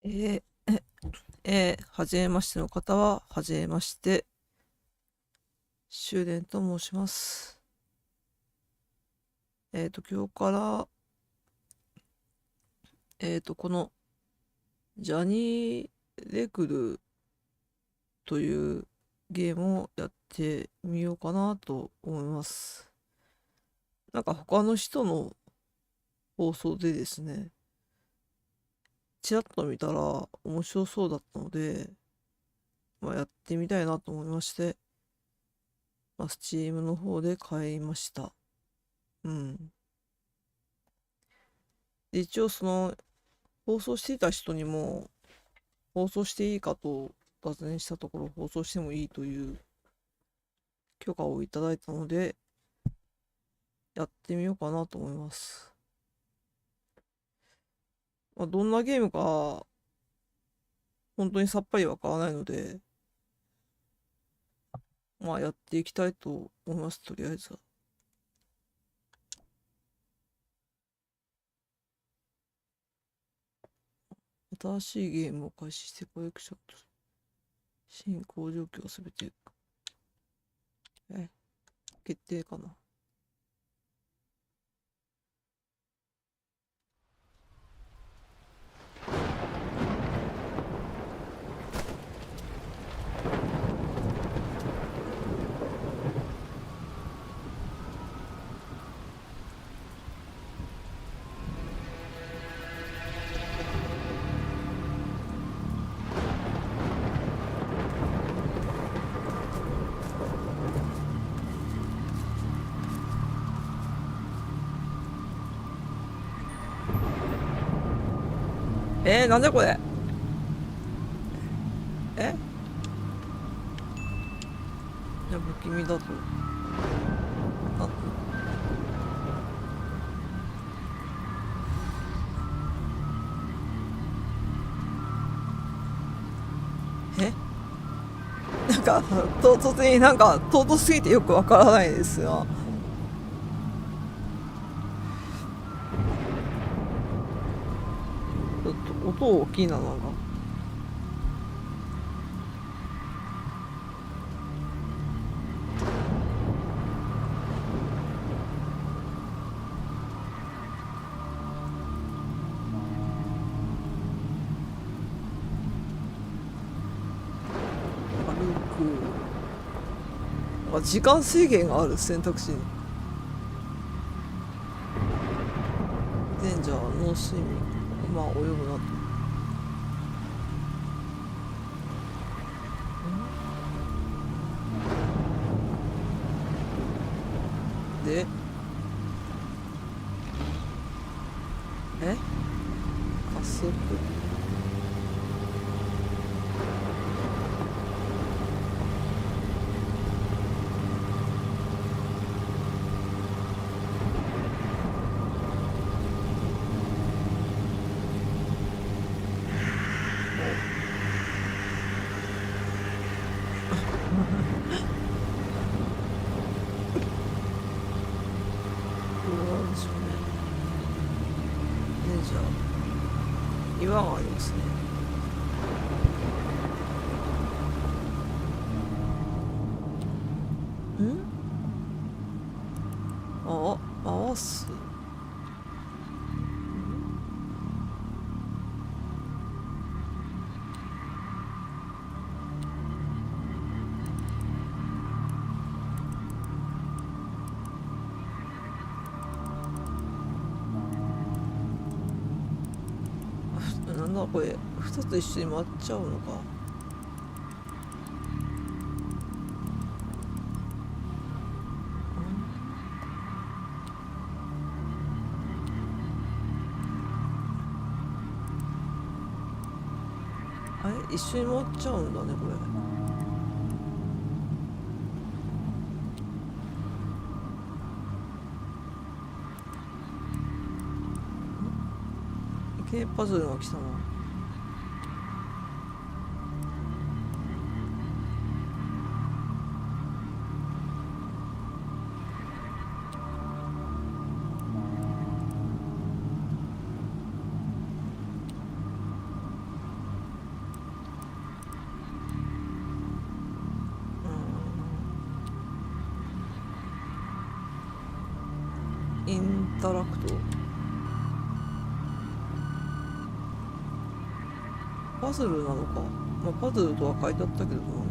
えーはじめましての方は、はじめまして、終電と申します。今日から、この、ジャニー・レクルというゲームをやってみようかなと思います。なんか他の人の放送でですね、ちらっと見たら面白そうだったので、やってみたいなと思いまして、Steam の方で買いました。うん。で一応放送していた人にも、放送していいかとお尋ねしたところ、放送してもいいという許可をいただいたので、やってみようかなと思います。どんなゲームか、本当にさっぱりわからないので、やっていきたいと思います、とりあえずは。新しいゲームを開始してコレクションと進行状況をすべて、決定かな。なんだこれ。えいや、不気味だと。な、えなんか、唐突になんか、唐突すぎてよくわからないですが。ちょっと音大きいな、なんか。歩く。時間制限がある選択肢に。デンジャー、ノースイミング。泳ぐなと。で、加速。これは何でしょうね。デンジャー。岩がありますね。回す。なんだこれ、2つ一緒に回っちゃうのか。一緒に回っちゃうんだね、これ。いきなりパズルが来たな。ンタラクト。パズルなのか。まあ、パズルとは書いてあったけども、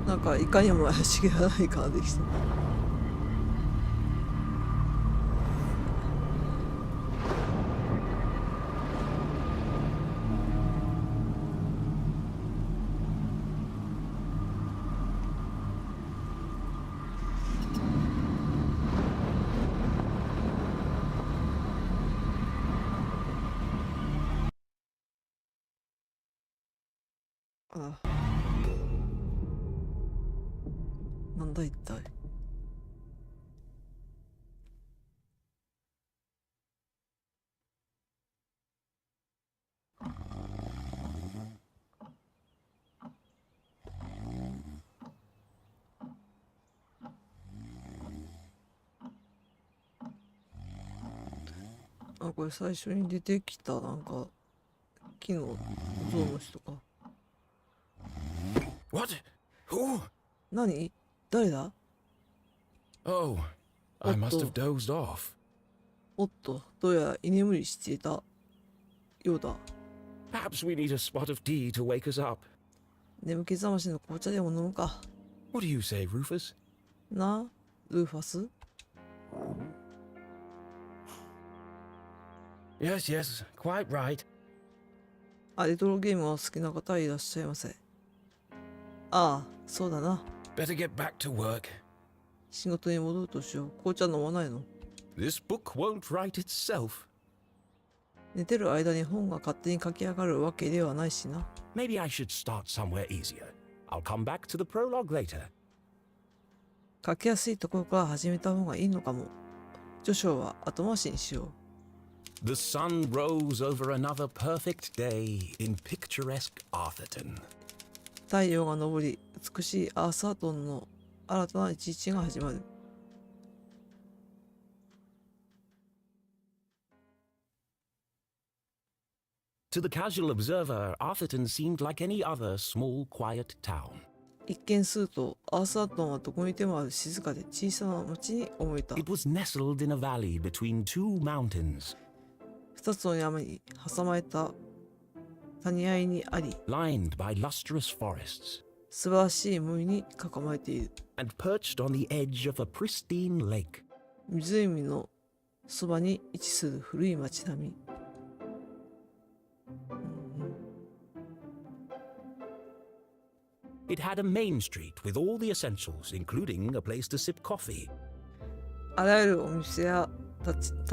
お、なんかいかにも怪しげがない感じできた。あ、なんだ一体。あ、これ最初に出てきたなんか木の像の人か。What? Who? 何？誰だ？ Oh, お I っ must have と、 dozed off. おっと、どうやら居眠りしていたようだ。 Perhaps we need a spot of tea to wake us up. 眠気覚ましの紅茶でも飲むか。 What do you say, Rufus? なあ、ルーファス。 Yes, yes, quite right. レトロゲームが好きな方いらっしゃいませ。ああ、そうだな。 Better get back to work. 仕事に戻るとしよう。紅茶飲まないの？ This book won't write itself. 寝てる間に本が勝手に書き上がるわけではないしな。 Maybe I should start somewhere easier. I'll come back to the prologue later. 書きやすいところから始めた方がいいのかも。序章は後回しにしよう。 The sun rose over another perfect day in picturesque Arthurton. 太陽が昇り、美しいアーサートンの新たな一日が始まる。To the casual observer, Arthurton seemed like any other small, quiet town. 一見するとアーサートンはどこにいてもある静かで小さな町に思えた。 It was nestled in a valley between two mountains, 二つの山に挟まれた谷合にあり、 lined by lustrous forests, 素晴らしい森に囲まれている。 and perched on the edge of a pristine lake. 湖のそばに位置する古い町並み。It had a main street with all the essentials, including a place to sip coffee. あらゆるお店や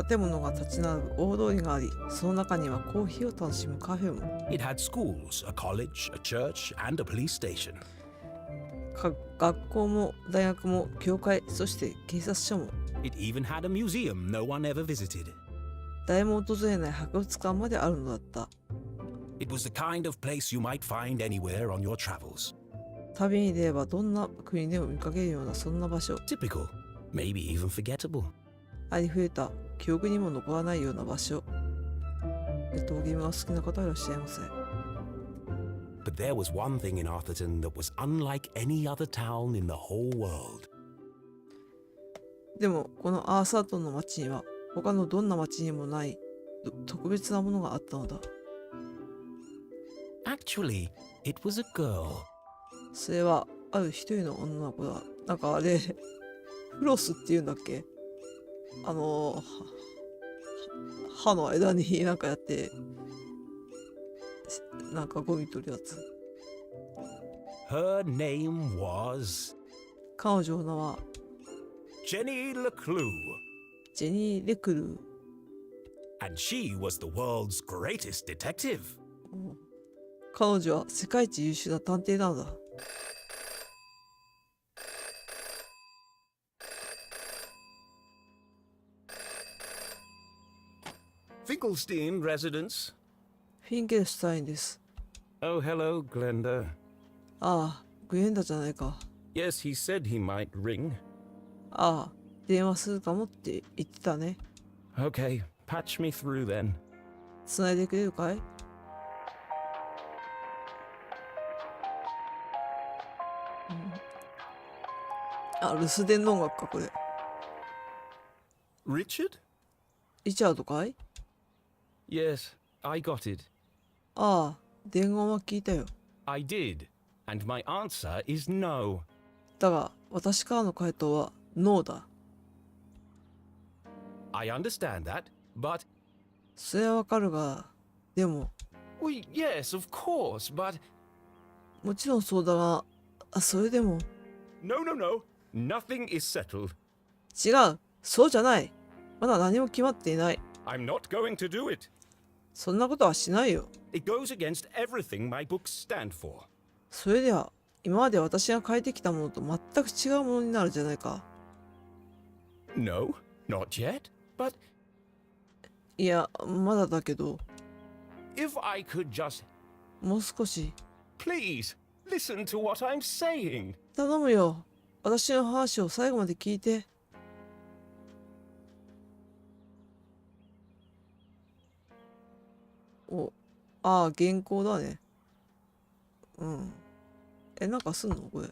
建物が立ち並ぶ大通りがあり、その中にはコーヒーを楽しむカフェも。 It had schools, a college, a church, and a police station. 学校も大学も教会、そして警察署も。 It even had a museum no one ever visited. 誰も訪れない博物館まであるのだった。 It was the kind of place you might find anywhere on your travels. 旅に出ればどんな国でも見かけるようなそんな場所。 Typical, maybe even forgettable. ありふれた記憶にも残らないような場所。レトロゲームが好きな方いらっしゃいませ。 But there was one thing in Arthurton that was unlike any other town in the whole world. でもこのアーサートンの町には他のどんな町にもない特別なものがあったのだ。 Actually, it was a girl. それはある一人の女の子だ。なんかあれフロスっていうんだっけ？歯の間になんかやってなんかゴミ取るやつ。 Her name was 彼女の名は Jenny LeClue, ジェニー・レクルー。 and she was the world's greatest detective. 彼女は世界一優秀な探偵なのだ。 Finkelstein residence. フィンケルシュタインです。 Oh, hello, Glenda. ああ、グレンダじゃないか。 Yes, he said he might ring. ああ、電話するかもって言ってたね。 Okay, patch me through then. つないでくれるかい？あ、留守電の音楽か、これ。Richard? リチャードかい？ Yes, I got it. ああ、伝言は聞いたよ。I did, and my answer is no. だが、私からの回答はノーだ。I understand that, but... それはわかるが、でも、Well, yes, of course, but... もちろんそうだが、それでも。No, no, no. Nothing is settled. 違う、そうじゃない。まだ何も決まっていない。I'm not going to do it. そんなことはしないよ。It goes against everything my books stand for. それでは、今まで私が書いてきたものと全く違うものになるじゃないか。No, not yet, but... いや、まだだけど。If I could just... もう少し。Please, listen to what I'm saying. 頼むよ。私の話を最後まで聞いて。ああ、原稿だね。うん。なんかすんのこれ。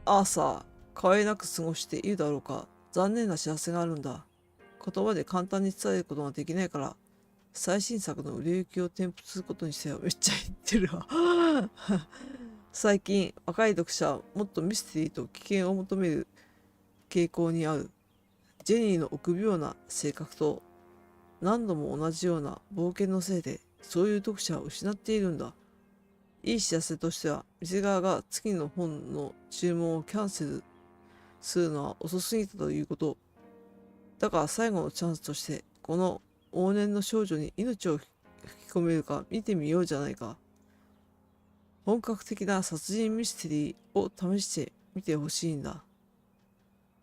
朝、可愛なく過ごしているだろうか。残念な知らせがあるんだ。言葉で簡単に伝えることができないから、最新作の売れ行きを添付することにしてはめっちゃ言ってるわ。最近、若い読者はもっとミステリーと危険を求める傾向にある。ジェニーの臆病な性格と何度も同じような冒険のせいでそういう読者を失っているんだ。いい知らせとしては、店側が次の本の注文をキャンセルするのは遅すぎたということ。だから最後のチャンスとして、この往年の少女に命を吹き込めるか見てみようじゃないか。本格的な殺人ミステリーを試してみてほしいんだ。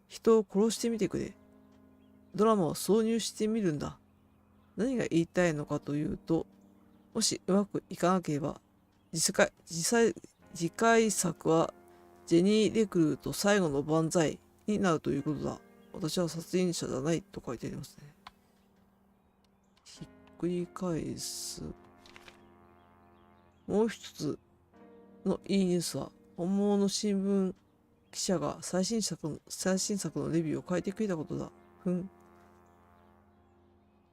人を殺してみてくれ。ドラマを挿入してみるんだ。何が言いたいのかというと、もしうまくいかなければ、次回作はジェニー・レクルーと最後の万歳になるということだ。私は殺人者じゃないと書いてありますね。ひっくり返す。もう一つのいいニュースは、本物の新聞記者が最新作のレビューを書いてくれたことだ。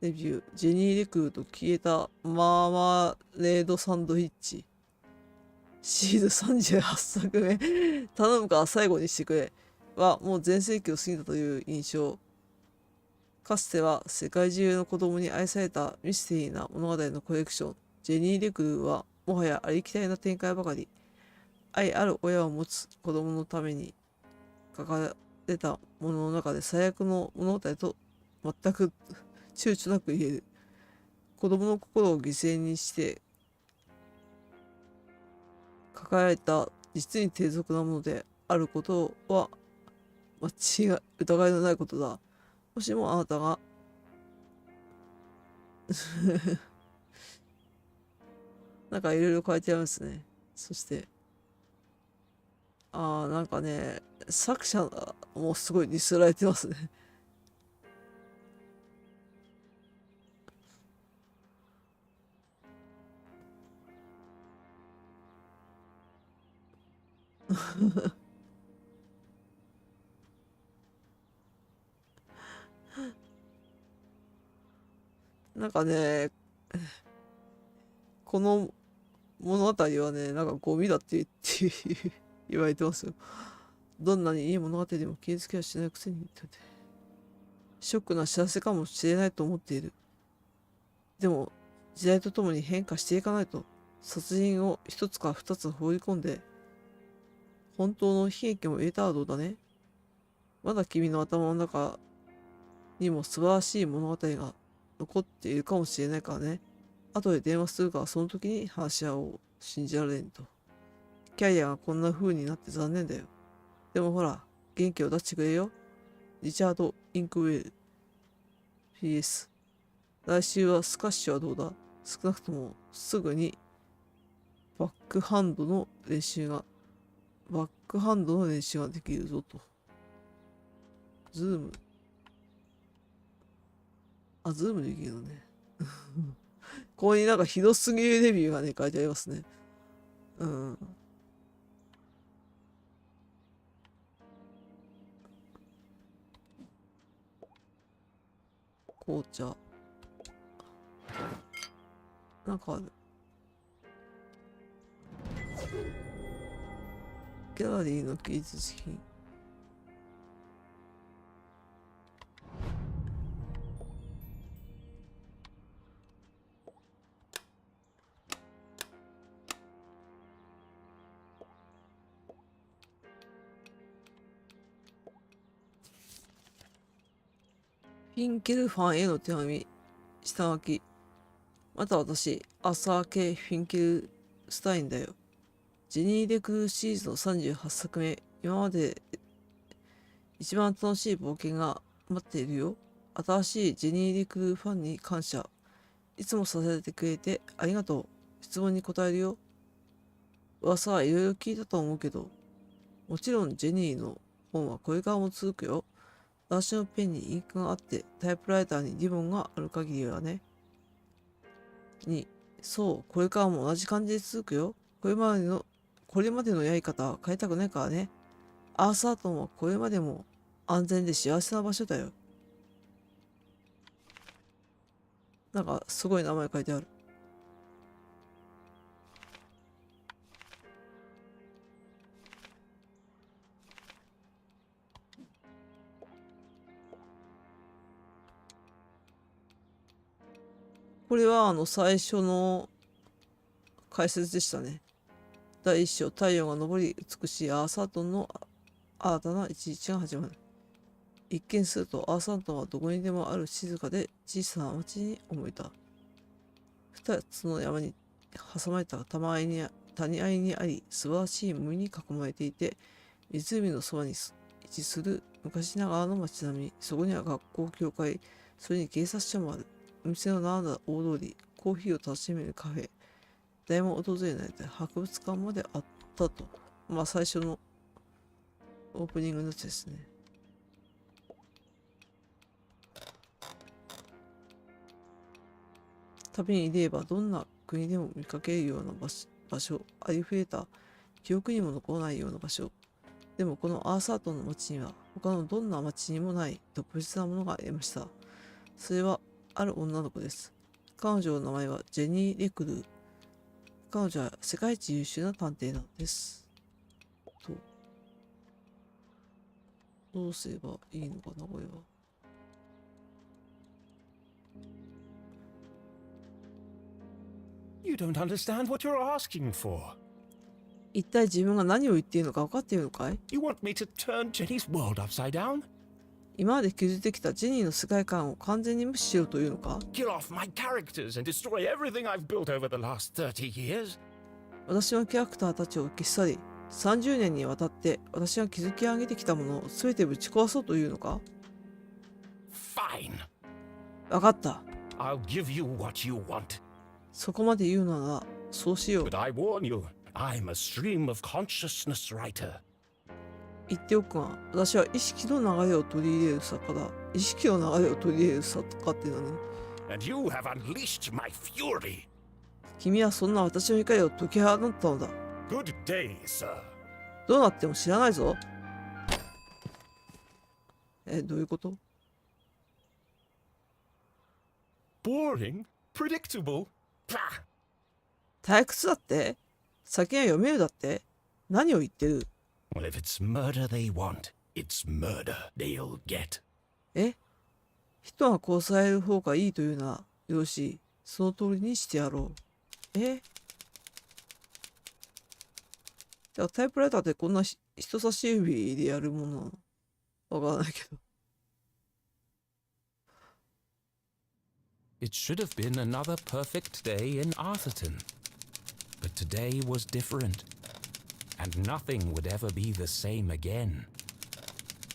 レビュー。ジェニー・レクルーと消えたマーマレードサンドイッチ。シーズ38作目。頼むから最後にしてくれ。はもう全盛期を過ぎたという印象。かつては世界中の子供に愛されたミステリーな物語のコレクション。ジェニー・レクルーはもはやありきたりな展開ばかり。愛ある親を持つ子供のために書かれたものの中で最悪の物語と全く躊躇なく言える。子供の心を犠牲にして書かれた実に低俗なものであることは疑いのないことだ。もしもあなたがなんかいろいろ書いてあるんですね。そしてなんかね、作者もすごいディスられてますね。なんかね、この物語はね、なんかゴミだって言われてますよ。どんなにいい物語でも傷つけはしないくせにショックな知らせかもしれないと思っている。でも、時代とともに変化していかないと、殺人を一つか二つ放り込んで、本当の悲劇も得たらどうだね。まだ君の頭の中にも素晴らしい物語が残っているかもしれないからね。後で電話するからその時に話し合おう。信じられんと。キャリアがこんな風になって残念だよ。でもほら、元気を出してくれよ。リチャード・インクウェル。PS。来週はスカッシュはどうだ？少なくともすぐにバックハンドの練習ができるぞと。ズームできるのね。ここになんかひどすぎるレビューがね、書いてありますね。うん。紅茶。なんかある。ギャラリーの芸術品。フィンケルファンへの手紙。下書き。また私、アーサー系フィンケルスタインだよ。ジェニー・レクルーシリーズの38作目。今まで一番楽しい冒険が待っているよ。新しいジェニー・レクルーファンに感謝。いつも支えてくれてありがとう。質問に答えるよ。噂はいろいろ聞いたと思うけど、もちろんジェニーの本はこれからも続くよ。私のペンにインクがあって、タイプライターにリボンがある限りはね。2、そう、これからも同じ感じで続くよ。これまでのやり方は変えたくないからね。アーサートンはこれまでも安全で幸せな場所だよ。なんかすごい名前書いてある。これは最初の解説でしたね。第一章、太陽が昇り美しいアーサートンの新たな一日が始まる。一見するとアーサートンはどこにでもある静かで小さな町に思えた。二つの山に挟まれた谷合にあり、素晴らしい森に囲まれていて、湖のそばに位置する昔ながらの町並み。そこには学校、教会、それに警察署もある。お店の並んだ大通り、コーヒーを楽しめるカフェ、誰も訪れない博物館まであったと。まあ最初のオープニングのやつですね。旅に出ればどんな国でも見かけるような場所、ありふれた記憶にも残らないような場所。でもこのアーサートンの町には他のどんな町にもない特別なものがありました。それはある女の子です。彼女の名前はジェニー・レクルー。彼女は世界一優秀な探偵なのです。どうすればいいのかな、これは。You don't understand what you're asking for. 一体自分が何を言っているのか分かっているのかい？ You want me to turn Jenny's world upside down? 今まで築いてきたジェニーの世界観を完全に無視しようというのか？ Kill off my characters and destroy everything I've built over the last 30 years? 私のキャラクターたちを消し去り、30年にわたって私が築き上げてきたものを全てぶち壊そうというのか？ Fine. 分かった。I'll give you what you want. そこまで言うなら、そうしよう。 But I warn you, I'm a stream of consciousness writer. 言っておくが、私は意識の流れを取り入れる作家だ。意識の流れを取り入れる作家って何？ And you have unleashed my fury. 君はそんな私の怒りを解き放ったのだ。Good day, sir. どうなっても知らないぞ。どういうこと？ Boring? Predictable? Pah! 退屈だって？先が読めるだって？何を言ってる？ Well, if it's murder they want, it's murder they'll get. 人が殺される方がいいというならよろしい。その通りにしてやろう。だからタイプライターってこんな人差し指でやるものなの？わからないけど。It should have been another perfect day in Arthurton. But today was different, and nothing would ever be the same again.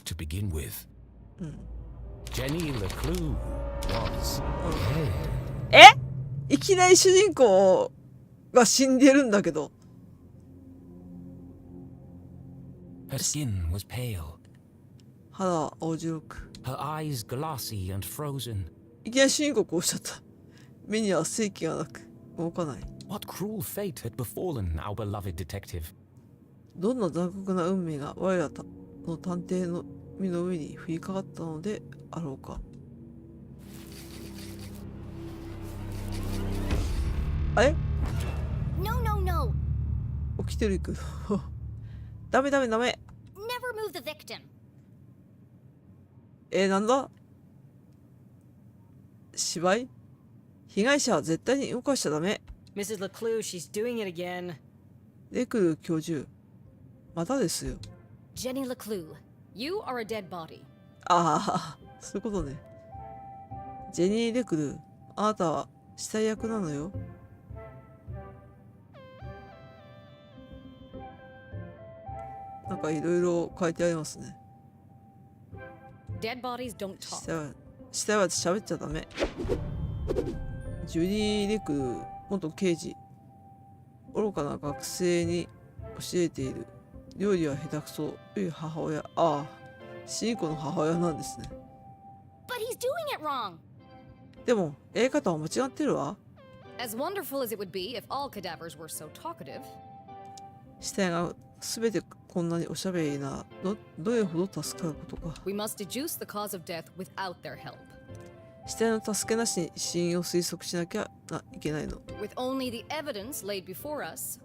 To begin with, Jenny LeClue was dead. いきなり主人公が死んでるんだけど。Her skin was pale, 肌は青白く。 her eyes glassy and frozen. いきなり主人公こうしちゃった。目には正気がなく動かない。 What cruel fate had befallen our beloved detective? どんな残酷な運命が我らの探偵の身の上に降りかかったのであろうか。あれ No, no, no. 起きてるくダメダメダメ。 Never move the victim. なんだ芝居。被害者は絶対に動かしちゃダメ。 Mrs. LeClue, she's doing it again. レクル教授、またですよ。 Jenny LeClue, you are a dead body. ああ、そういうことね。ジェニー・レクル、あなたは死体役なのよ。なんかいろいろ書いてありますね。 Dead bodies don't 死体は喋っちゃダメ。ジュリー・レクル、元刑事。愚かな学生に教えている。料理は下手くそ。いう母親。ああ、シーコの母親なんですね。But he's doing it wrong. でも、やり方は間違ってるわ。 As wonderful as it would be if all cadavers were so talkative. 死体がすべてこんなにおしゃべりな、どれほど助かることか。 We must deduce the cause of death without their help. 死体の助けなしに死因を推測しなきゃいけないの。 With only the evidence laid before us,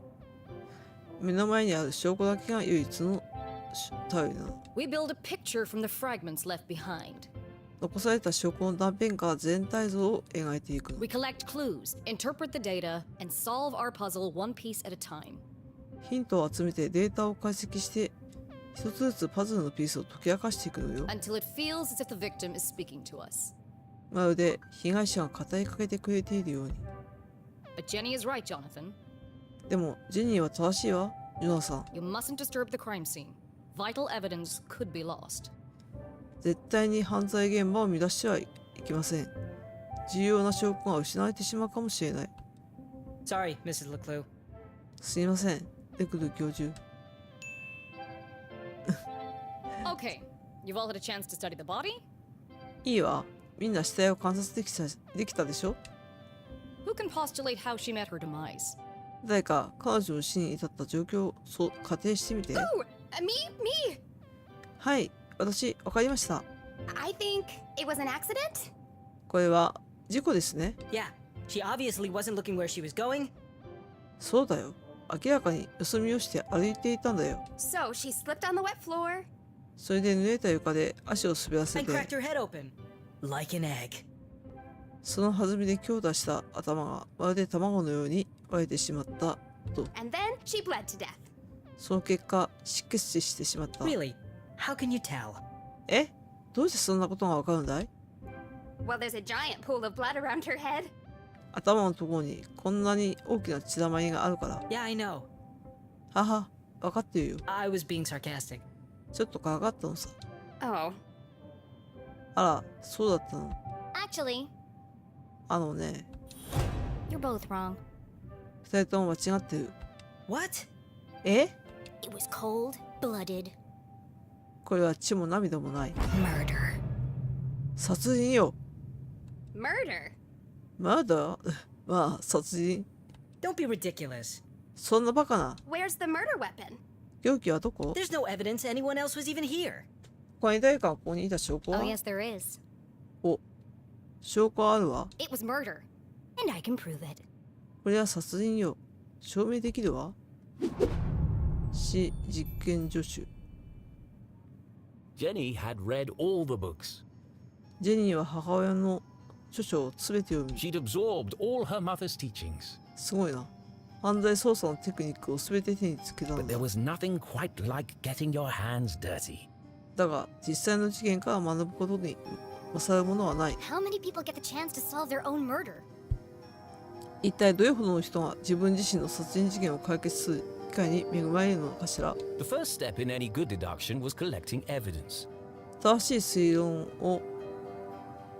目の前にある証拠だけが唯一の頼りなの。 we build a picture from the fragments left behind. 残された証拠の断片から全体像を描いていくの。 We collect clues, interpret the data, and solve our puzzle one piece at a time. ヒントを集めてデータを解析して一つずつパズルのピースを解き明かしていくのよ。 Until it feels as if the victim is speaking to us. まるで被害者が語りかけてくれているように。 But Jenny is right, Jonathan. でもジェニーは正しいわ、ジョナサン。 You mustn't disturb the crime scene. Vital evidence could be lost. 絶対に犯罪現場を乱してはいけません。重要な証拠が失われてしまうかもしれない。 Sorry, Mrs. LeClue. すいません、レクル教授。 Okay, you've all had a chance to study the body? いいわ。みんな死体を観察できたでしょ。 Who can postulate how she met her demise? 誰か彼女の死に至った状況を仮定してみて。 Oh, me? はい、私、わかりました。 I think it was an accident? これは事故ですね。 Yeah, she obviously wasn't looking where she was going. そうだよ。明らかによそ見をして歩いていたんだよ。 So she slipped on the wet floor. それで濡れた床で足を滑らせ And て、 cracked her head open. Like an egg. その弾みで強打した頭がまるで卵のように割れてしまったと。 And then she bled to death. その結果、失血死してしまった。 Really? How can you tell? どうしてそんなことがわかるんだい？ Well, there's a giant pool of blood around her head. 頭のところにこんなに大きな血だまりがあるから。 Yeah, I know. はは、わかってるよ。 I was being sarcastic. ちょっとかかったのさ。 Oh. あら、そうだったの。 Actually, あのね、 you're both wrong. 二人とも間違ってる。 What? It was cold-blooded これは血も涙もない。 murder. 殺人よ。 Murder? まだまあ、殺人。 Don't be ridiculous. そんなバカな。 Where's the murder weapon? 凶器はどこ？ There's no evidence anyone else was even here. 他に誰かがここにいた証拠 Oh, は？ yes, there is. お、証拠はあるわ。 It was murder. And I can prove it. これは殺人よ。証明できるわ。死実験助手。 Jenny had read all the books. ジェニーは母親の著書を全て読み、 She'd absorbed all her mother's teachings. すごいな。犯罪捜査のテクニックを全て手につけたん But だ there。was nothing quite like getting your hands dirty. だが、実際の事件から学ぶことに勝るものはない。 How many people get the chance to solve their own murder? 一体どれほどの人が自分自身の殺人事件を解決する機会に恵まれるのかしら。 The first step in any good deduction was collecting evidence. 正しい推論を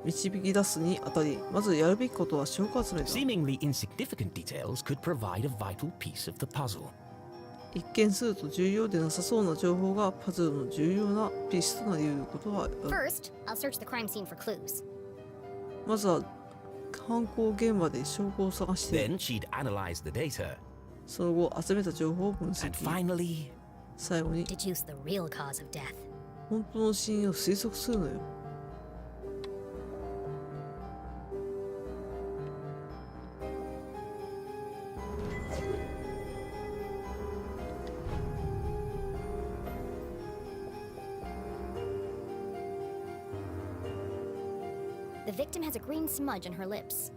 導き出すにあたり、まずやるべきことは証拠集めだ。 Seemingly insignificant details could provide a vital piece of the puzzle. 一見すると重要でなさそうな情報がパズルの重要なピースとなり得ることはある。 First, I'll search the crime scene for clues. まずは犯行現場で証拠を探して、 Then she'd analyze the data その後集めた情報を分 and 析、 finally 最後に Deduce the real cause of death. 本当の死因を推測するのよ。The victim has a green smudge on her lips.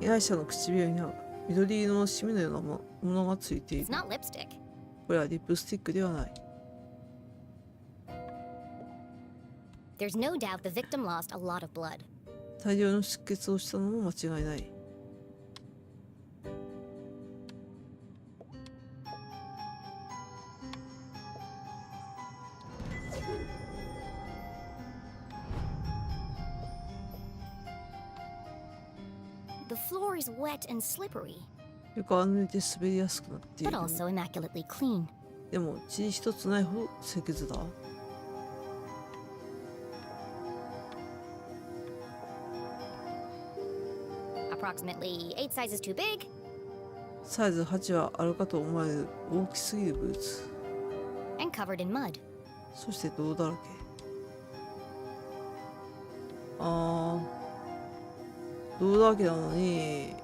被害者の唇には緑色のシミのようなものがついてい It's る。 not lipstick. これはリップスティックではない。 There's no doubt the victim lost a lot of blood. 大量の出血をしたのも間違いない。 The floor is wet and slippery, 床は濡れて滑りやすくなってい but る。 also immaculately clean. でも血一つないほど清潔だ。 Approximately 8 sizes too big, サイズ8はあるかと思われる大きすぎるブーツ。 and covered in mud. そして泥だらけ。泥だらけなのに、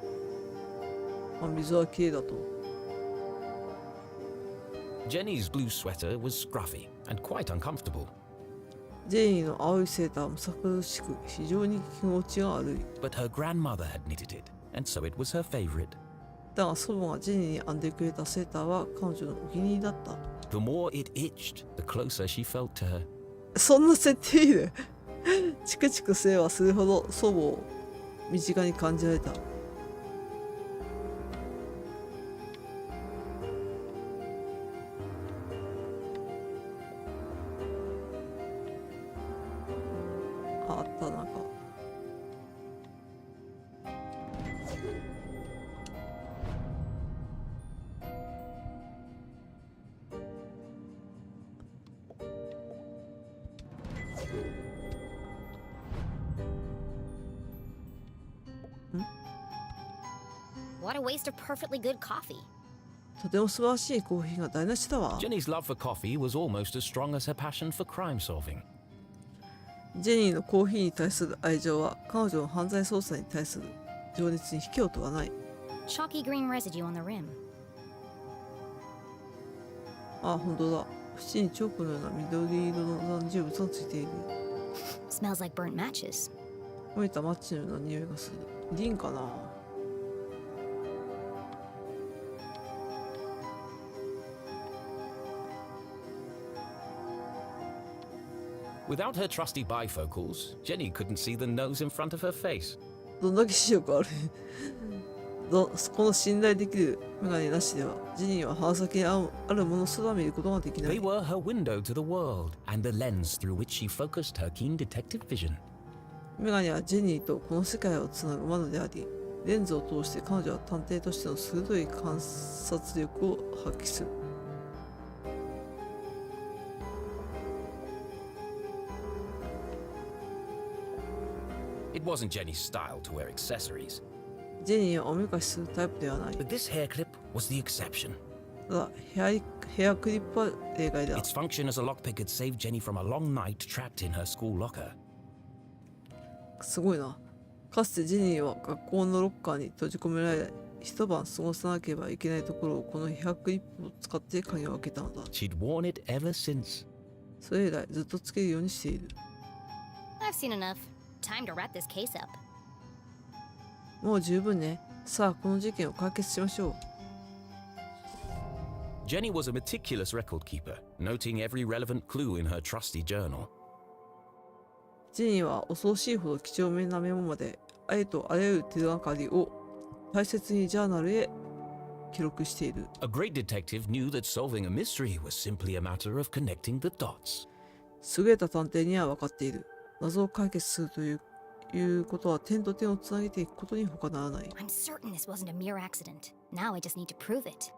水はきれいだと。 Jenny's blue sweater was scruffy and quite uncomfortable, ジェニーの青いセーターはむさ苦しく非常に着心地が悪い。 but her grandmother had knitted it, and so it was her favorite. だが祖母がジェニーに編んでくれたセーターは彼女のお気に入りだった。 The more it itched, the closer she felt to her. そんな設定いいね。チクチクすればするほど祖母を身近に感じられた。あったなんか。What a waste of perfectly good coffee. とても素晴らしいコーヒーが台無しだわ。 Jenny's love for coffee was almost as strong as her passion for crime solving. ジェニーのコーヒーに対する愛情は彼女の犯罪捜査に対する情熱に引けを取らない。 Chalky green residue on the rim. 本当だ。縁にチョークのような緑色の残留物がついている。 Smells like burnt matches. 燃えたマッチのような匂いがする。リンかな。 Without her trusty bifocals, Jenny couldn't see the nose in front of her face. どんだけ視力あるこの信頼できるメガネなしではジェニーは鼻先にあるものすら見ることができな They い。 were her window to the world and the lens through which she focused her keen detective vision. メガネはジェニーとこの世界をつなぐ窓であり、レンズを通して彼女は探偵としての鋭い観察力を発揮する。 It wasn't Jenny's style to wear accessories, ジェニーはおめかしするタイプではない。 but this hair clip was the exception. ただヘアクリップは例外だ。 Its function as a lockpick had saved Jenny from a long night trapped in her school locker. すごいな。かつてジェニーは学校のロッカーに閉じ込められ、一晩過ごさなければいけないところをこのヘアクリップを使って鍵を開けたのだ。 She'd worn it ever since. それ以来ずっとつけるようにしている。 I've seen enough. Time to wrap this case up. もう十分ね。さあこの事件を解決しましょう。 Jenny was a meticulous record keeper, noting every relevant clue in her trusty journal. ジェニーは恐ろしいほど几帳面なメモまでありとあらゆる手がかりを大切にジャーナルへ記録している。 A great detective knew that solving a mystery was simply a matter of connecting the dots. 優れた探偵には分かっている。謎を解決するということは点と点をつなげていくことに他ならない。 I'm certain this wasn't a mere accident. Now I just need to prove it.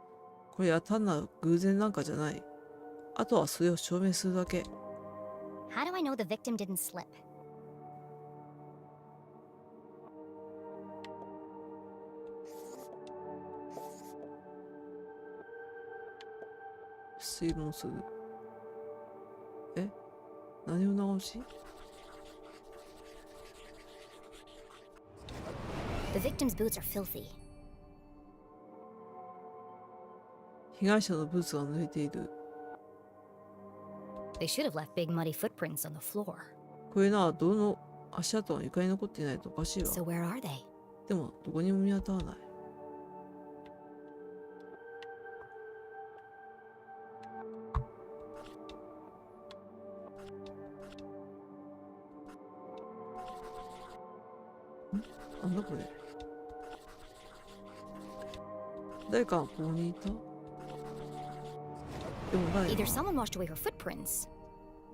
これは単なる偶然なんかじゃない。あとはそれを証明するだけ。 How do I know the victim didn't slip? 水門する。え、何を直し？ The victim's boots are filthy. 被害者のブーツが濡れている。They should have left big muddy footprints on the floor. これな、泥の足跡が床に残っていないとおかしいわ。 So where are they? でも、どこにも見当たらない。なんだこれ。誰かがここにいた？でも誰 Either someone washed away her footprints,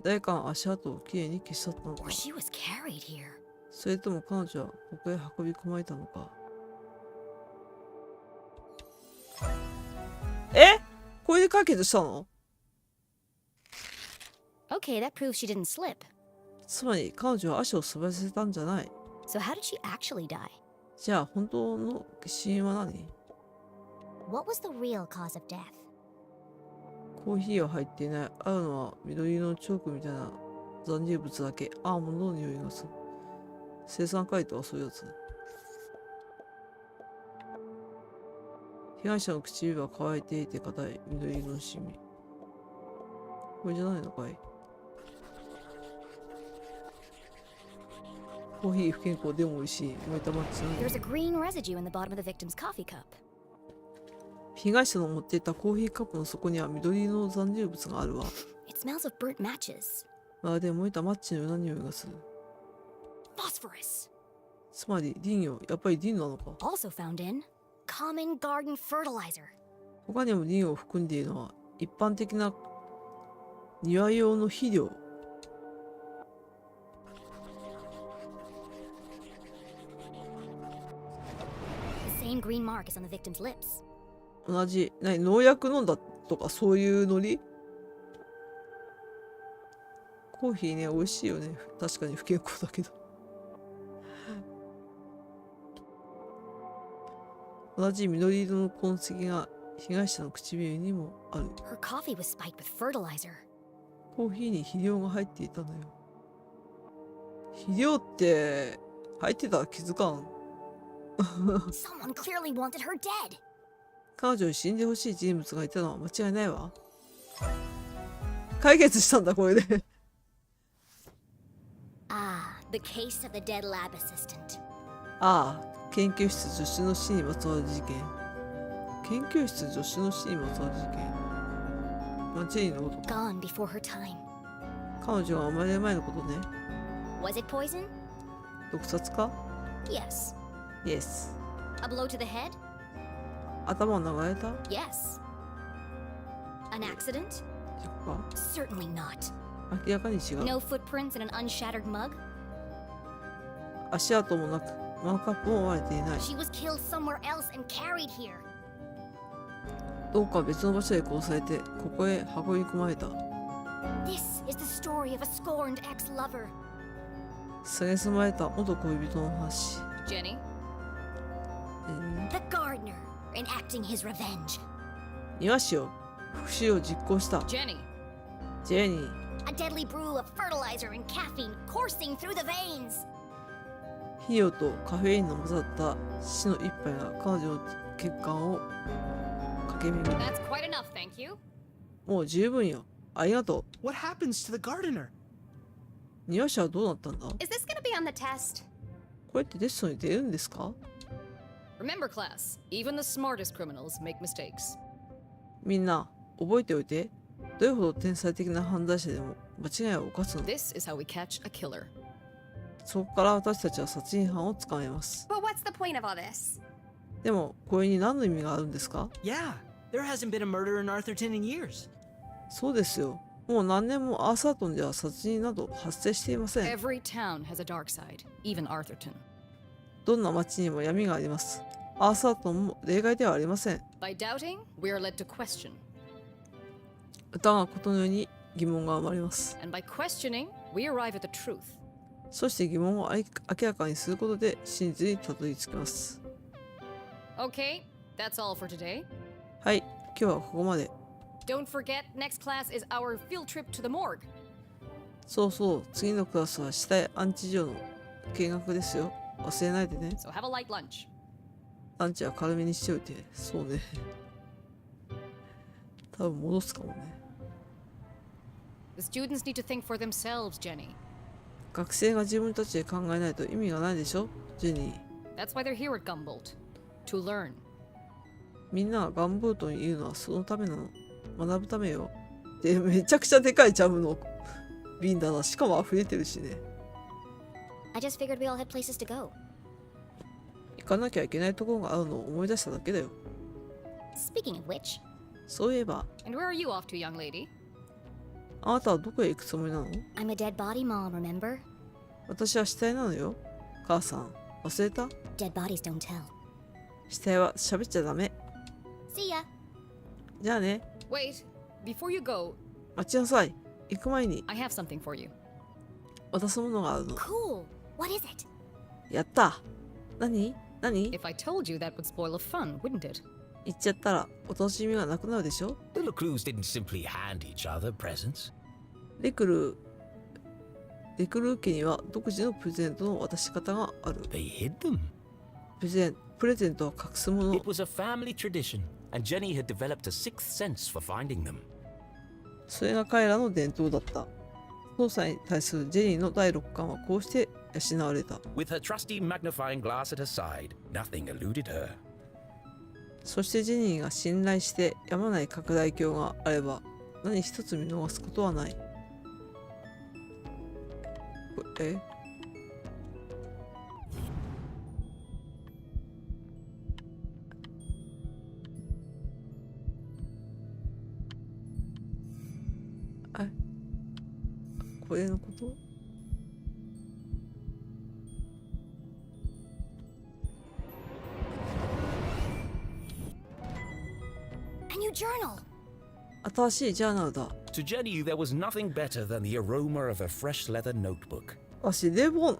誰かが足跡をきれいに消し去ったのか。 or she was carried here. それとも彼女はここへ運び込まれたのか。え？これで解決したの？ Okay, that proves she didn't slip. つまり彼女は足を滑らせたんじゃない。 So how did she actually die? じゃあ本当の死因は何？ What was the real cause of death? コーヒーは入っていない。あるのは緑色のチョークみたいな残留物だけ。アーモンドの匂いがする。生産回答はそういうやつ。被害者の唇は乾いていて硬い緑色のシミ。これじゃないのかい？コーヒー不健康でも美味しい。燃えたマッチの。 There's a green residue in the bottom of the victim's coffee cup. 被害者の持っていたコーヒーカップの底には緑色の残留物があるわ。It smells of burnt matches. まるで燃えたマッチのような匂いがする。Phosphorus. つまりリンよ、やっぱりリンなのか。 Also found in common garden fertilizer. 他にもリンを含んでいるのは一般的な庭用の肥料。 The same green mark is on the victim's lips. 同じ、農薬飲んだとかそういうノリ？コーヒーね、美味しいよね。確かに不健康だけど。同じ緑色の痕跡が被害者の唇にもある。 Her coffee was spiked with fertilizer. コーヒーに肥料が入っていたのよ。肥料って入ってたら気づかん。 Someone clearly wanted her dead. 彼女に死んでほしい人物がいたのは間違いないわ。解決したんだ、これで。Ah, the case of the dead lab assistant. ああ、研究室助手の死にまつわる事件。研究室助手の死にまつわる事件。ジェニーのこと。 Gone before her time. 彼女が生まれる前のことね。 Was it poison? 毒殺か？ Yes. イエス。 A blow to the head? 頭を殴られた？ Yes. An accident? 事故か？ Certainly not. 明らかに違う。 No footprints in an unshattered mug? 足跡もなく、マグカップも割れていない。 She was killed somewhere else and carried here. どうか別の場所へ殺されて、ここへ運び込まれた。 This is the story of a scorned ex-lover. 蔑まれた元恋人の話。 Jenny? The gardener enacting his revenge. 庭師を復讐を実行した。 Jenny. ジェニー。 A deadly brew of fertilizer and caffeine coursing through the veins. 肥料とカフェインの混ざった死の一杯が彼女の血管を駆け巡る。 That's quite enough, thank you. もう十分よ。ありがとう。 What happens to the gardener? 庭師はどうなったんだ？ Is this gonna be on the test? これってテストに出るんですか？ Remember, class, even the smartest criminals make mistakes. みんな覚えておいて。どれほど天才的な犯罪者でも間違いを犯すの。 This is how we catch a killer. そこから私たちは殺人犯を捕まえます。 But what's the point of all this? でもこれに何の意味があるんですか？ Yeah, there hasn't been a murder in Arthurton in years. そうですよ。もう何年もアーサートンでは殺人など発生していません。 Every town has a dark side, even Arthurton. どんな町にも闇があります。アーサートンも例外ではありません。 By doubting, we are led to question. 疑うことのように疑問が生まれます。 And by questioning, we arrive at the truth. そして疑問を明らかにすることで真実にたどり着きます。 Okay, that's all for today. はい、今日はここまで。Don't forget, next class is our field trip to the morgue. そうそう、次のクラスは死体安置所の見学ですよ。忘れないでね。So have a light lunch. ランチは軽めにしておいて。そうね。多分戻すかもね。The students need to think for themselves, Jenny. 学生が自分たちで考えないと意味がないでしょ、ジェニー。That's why they're here at Gumboldt. To learn. みんながガンボートにいるのはそのためなの。学ぶためよ。で、めちゃくちゃでかいジャムの瓶だな。しかも溢れてるしね。I just figured we all had places to go. 行かなきゃいけないところがあるのを思い出しただけだよ。Speaking of which, そういえば、 And where are you off to, young lady? あなたはどこへ行くつもりなの？ I'm a dead body mom, remember? 私は死体なのよ。母さん、忘れた？ Dead bodies don't tell. 死体は喋っちゃダメ。See ya. じゃあね。 Wait, before you go, 待ちなさい。行く前に I have something for you. 渡すものがあるの。 Cool. What is it? やった。何？ If I told you, that would spoil the fun, wouldn't it? 言っちゃったらお楽しみがなくなるでしょ。 The LeClues didn't simply hand each other presents. レクルー家には独自のプレゼントの渡し方がある。 They hid them. プレゼントを隠すもの。 It was a family tradition, and Jenny had developed a sixth sense for finding them. それが彼らの伝統だった。捜査に対するジェニーの第六感はこうして養われた。 With her trusty magnifying glass at her side, nothing eluded her. そしてジェニーが信頼してやまない拡大鏡があれば何一つ見逃すことはない。え？これのこと？ A new journal. 新しいジャーナルだ。 To Jenny, there was nothing better than the aroma of a fresh leather notebook. 私、ジボ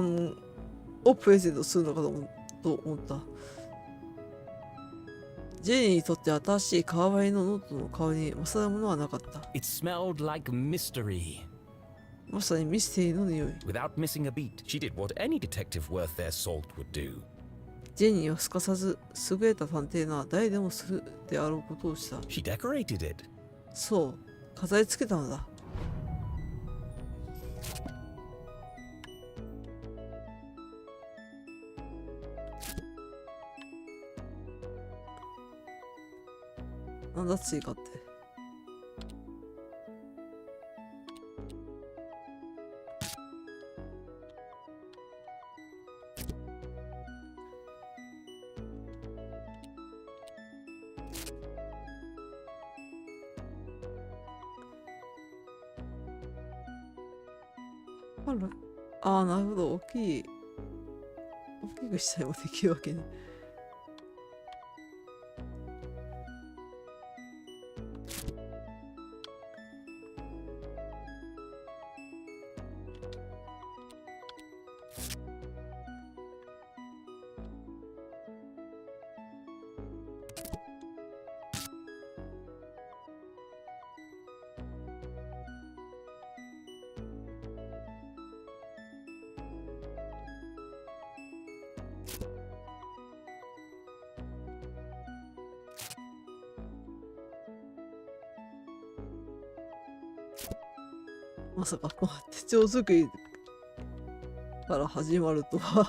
ンをプレゼントするのかと思った。ジェニーにとって新しい革張りのノートの顔に勝るものはなかった。 It smelled like mystery. まさにミステリーの匂い。 Without missing a beat, she did what any detective worth their salt would do. ジェニーはすかさず優れた探偵なら誰でもするであろうことをした。 She decorated it. そう、飾り付けたのだ。なんだ追加って。ある。ああ、なるほど。大きくしたりもできるわけね。まさか手帳作りから始まるとは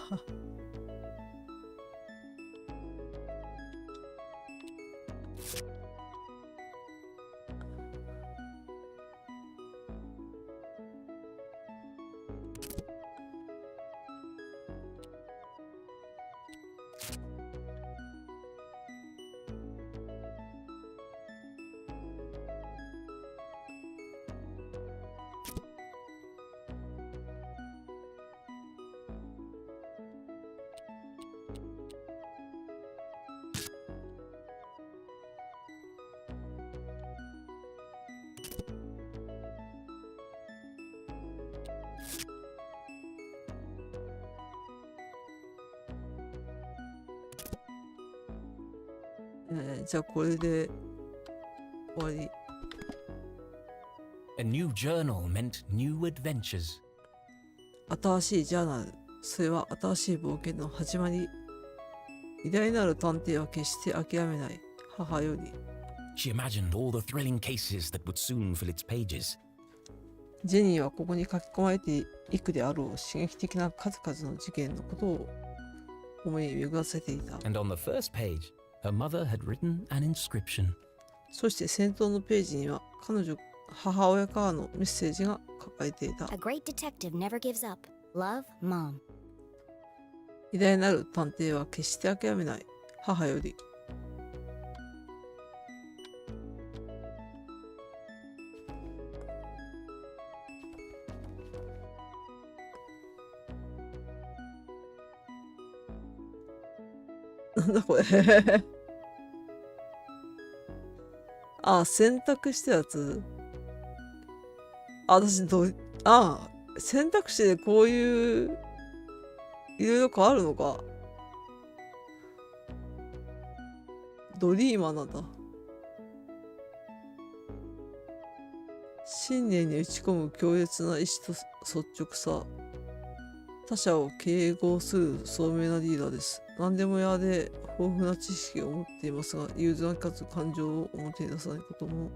じゃあこれで終わり。A new journal meant new adventures. 新しいジャーナル、それは新しい冒険の始まり。偉大なる探偵は決して諦めない。母より。She imagined all the thrilling cases that would soon fill its pages. ジェニーはここに書き込まれていくであろう刺激的な数々の事件のことを思い巡らせていた。And on the first page, her mother had written an inscription. そして先頭のページには母親からのメッセージが書かれていた。 A great detective never gives up. Love, Mom. 偉大なる探偵は決して諦めない。母より。なんだこれあ、選択したやつ。私選択肢でこういういろいろ変わるのか。ドリーマーなんだ。信念に打ち込む強烈な意志と率直さ。他者を敬語する聡明なリーダーです。何でも屋で豊富な知識を持っていますが、融通なかつ感情を表に出さないことも。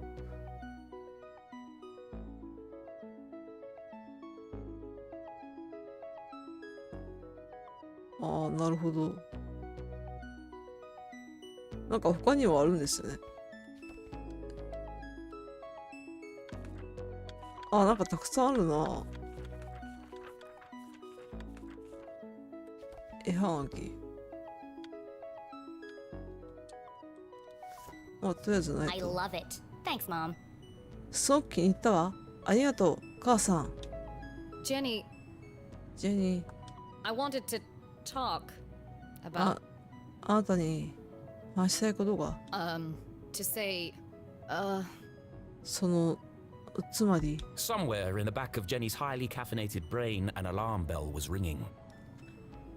ああ、なるほど。なんか他にはあるんですよね。あ、なんかたくさんあるな。絵はがき。まあ、とりあえずない I と。love it. Thanks, Mom. すごく気に入ったわ。ありがとう、母さん。 Jenny, ジェニー、 I wanted to talk あ about, なたに話したいことが。 to say, その、つまり、 Somewhere in the back of Jenny's highly caffeinated brain, an alarm bell was ringing.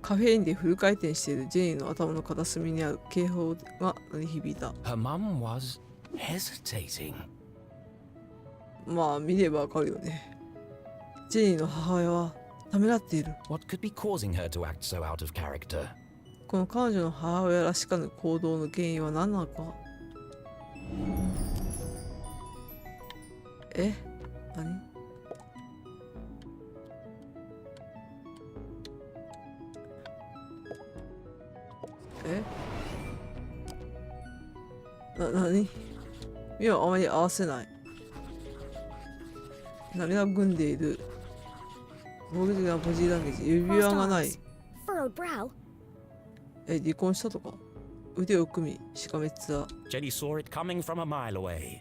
カフェインでフル回転しているジェニーの頭の片隅にある警報が鳴り響いた。 Her mum was hesitating. まあ、見ればわかるよね。ジェニーの母親はためらっている。 What could be causing her to act so out of character? この彼女の母親らしかぬ行動の原因は何なのか。何？何？目をあまり合わせない。涙ぐんでいる。暴力的なボディランゲージ。指輪がない。 Furrowed brow. 離婚したとか。腕を組み、しかめっ面。 Jenny saw it coming from a mile away.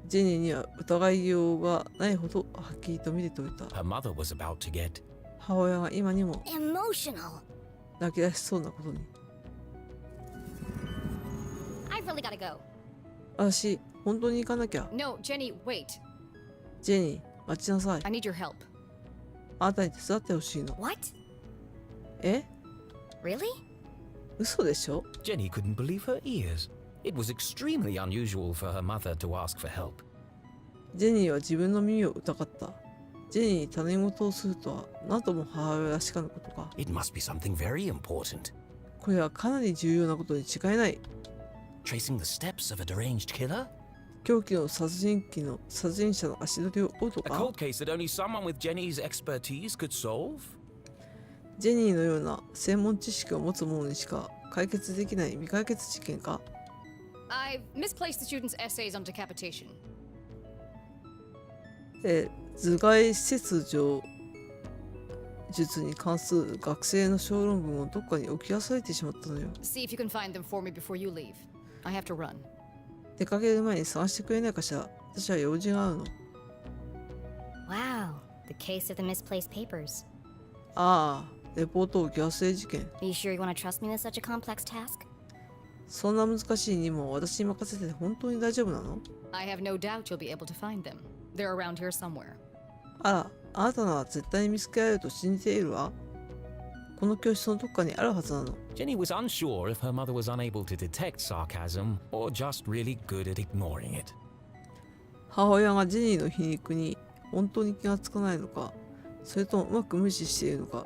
ジェニーには疑いようがないほどはっきりと見てといた。 Her mother was about to get. 母親が今にも Emotional. 泣き出しそうなことに。 I've really gotta go. 私、本当に行かなきゃ。 no, Jenny, wait. ジェニー、待ちなさい。 I need your help. あなたに手伝ってほしいの。 What? え？ Really? 嘘でしょ？ Jenny couldn't believe her ears. It was extremely unusual for her mother to ask for help. ジェニーは自分の耳を疑った。ジェニーに頼み事をするとは何とも母親らしかぬことか。 It must be something very important. これはかなり重要なことに違いない。 Tracing the steps of a deranged killer? 狂気の殺人者の足取りを追うと A か。 cold case that only someone with Jenny's expertise could solve? ジェニーのような専門知識を持つ者にしか解決できない未解決事件か。 I've misplaced the students' essays on decapitation. 頭蓋切除術に関する学生の小論文をどっかに置き忘れてしまったのよ。 See if you can find them for me before you leave. I have to run. 出かける前に探してくれないかしら。私は用事があるの。 Wow. The case of the misplaced papers. ああ、レポート置き忘れ事件。 Are you sure you want to trust me with such a complex task? そんな難しい任務を私に任せて本当に大丈夫なの？ I have no doubt you'll be able to find them. They're around here somewhere. あら、あなたなら絶対に見つけられると信じているわ。この教室のどっかにあるはずなの。 Jenny was unsure if her mother was unable to detect sarcasm or just really good at ignoring it. 母親がジェニーの皮肉に本当に気がつかないのか、それともうまく無視しているのか、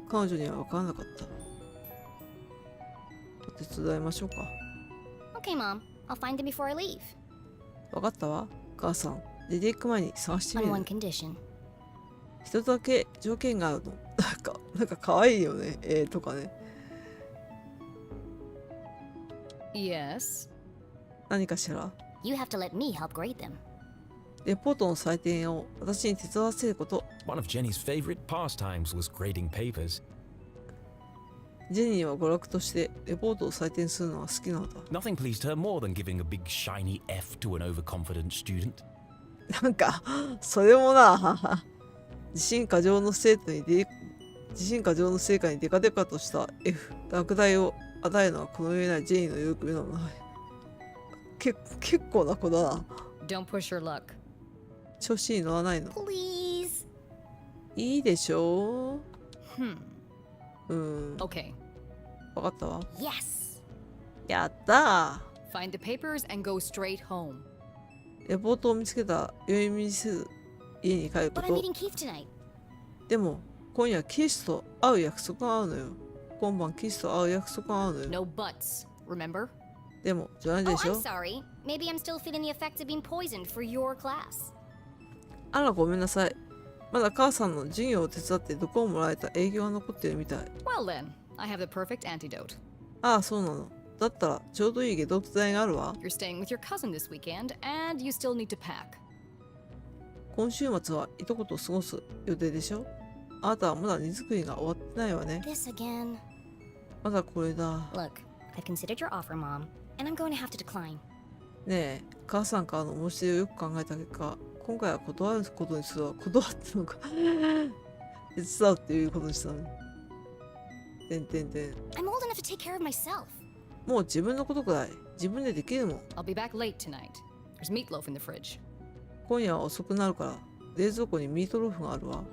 彼女には分からなかった。お手伝いましょうか。 Okay, Mom. I'll find them before I leave. 分かったわ、母さん。出て行く前に探してみ On る one ね。 condition. 一つだけ条件があるの。なんか可愛いよね。とかね。 Yes. 何かしら。 You have to let me help grade them. レポートの採点を私に手伝わせること。 One of Jenny's favorite pastimes was grading papers. ジェニーは娯楽としてレポートを採点するのが好きなのだ。 Nothing pleased her more than giving a big shiny F to an overconfident student. なんか、それもな、自信過剰の成果にデカデカとした F、落第を与えるのはこの上ないジェニーの喜びなのだ。結構な子だな。 Don't push your luck. 調子に乗らないの。 Please. いいでしょ Okay. わかったわ。 Yes. やったー。 Find the papers and go straight home. レポートを見つけた余韻見せず家に帰るこ But I'm と。 meeting Keith tonight. でも今夜キリスと会う約束があるのよ。今晩キリスと会う約束があるのよ。 No buts, remember? でもじゃないで Oh, し I'm ょ。 sorry. Maybe I'm still feeling the effects of being poisoned for your class. あらごめんなさい。まだ母さんの授業を手伝って毒をもらえた営業が残ってるみたい。 Well then, I have the perfect antidote. ああそうなの。だったらちょうどいい解毒剤があるわ。 You're staying with your cousin this weekend, and you still need to pack. 今週末はいとこと過ごす予定でしょ。あなたはまだ荷造りが終わってないわね。 This again. まだこれだ。 Look, I've considered your offer, Mom, and I'm going to have to decline. ねえ、母さんからの申し出をよく考えた結果、今回は断ることにするわ。断ってのか。手伝うっていうことにしたのに。てんてんてん。 I'm old enough to take care of myself. もう自分のことくらい自分でできるもん。 I'll be back late tonight. There's meatloaf in the fridge. 今夜は遅くなるから冷蔵庫にミートローフがあるわ。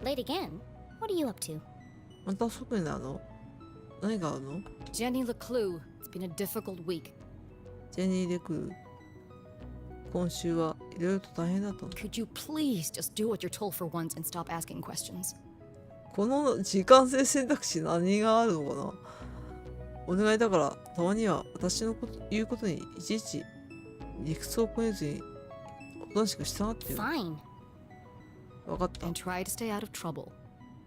Late again? What are you up to? また遅くになるの？何があるの？ Jenny LeClue, it's been a difficult week. ジェニー・レクル。今週はいろいろと大変だったの。 Could you please just do what you're told for once and stop asking questions? この時間制選択肢何があるのかな。お願いだからたまには私の言うことにいちいち理屈をこねずにおとなしく従ってよ。 Fine. 分かった And try to stay out of trouble.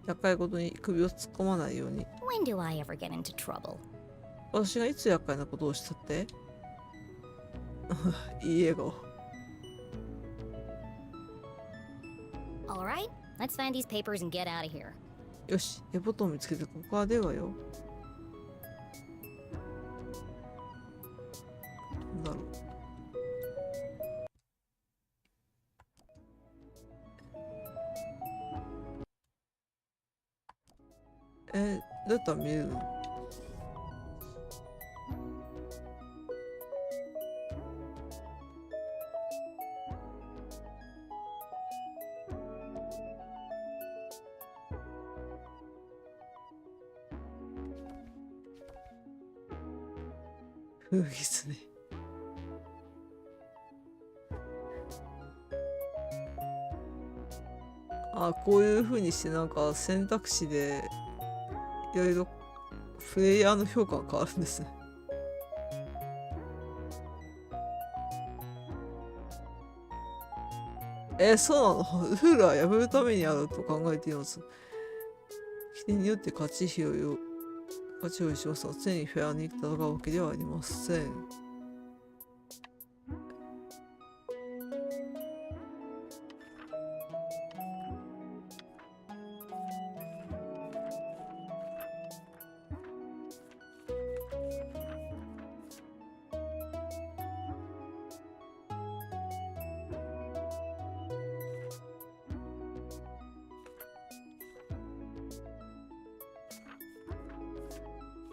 厄介ごとに首を突っ込まないように。 When do I ever get into trouble? 私がいつ厄介なことをしたっていい笑顔。 All right, let's find these papers and get out of here. よし、レポートを見つけてここから出るわよ。なんだろう。どうやったら見えるの？風狐。あ、こういう風にしてなんか選択肢でいろいろプレイヤーの評価が変わるんですね。そうなの？ルールは破るためにあると考えています。規定によって勝ち費をしますが、常にフェアに戦うわけではありません。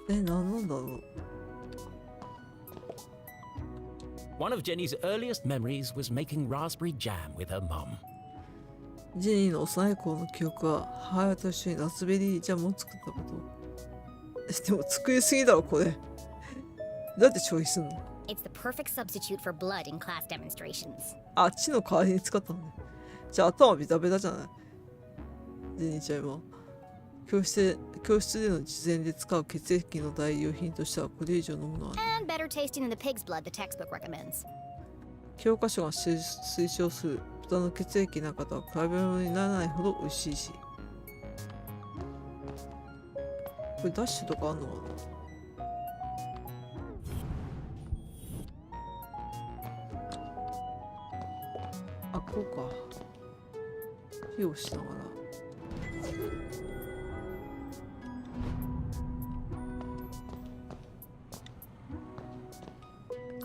何なんだろう。 One of Jenny's earliest memories was making raspberry jam with her mum. ジェニーの幼い頃の記憶は母親と一緒にラズベリージャムを作ったこと。でも作りすぎだろこれ。どうやって消費すんの？ It's the perfect substitute for blood in class demonstrations. あっちの代わりに使ったのね。じゃあ頭ビタビタじゃない？ジェニーちゃん今教室での事前で使う血液の代用品としてはこれ以上のものはない。 And better tasting than the pig's blood the textbook recommends. 教科書が推奨する豚の血液なんかとは比べ物にならないほど美味しいし。これダッシュとかあんのかな？あ、こうか。火をしながら。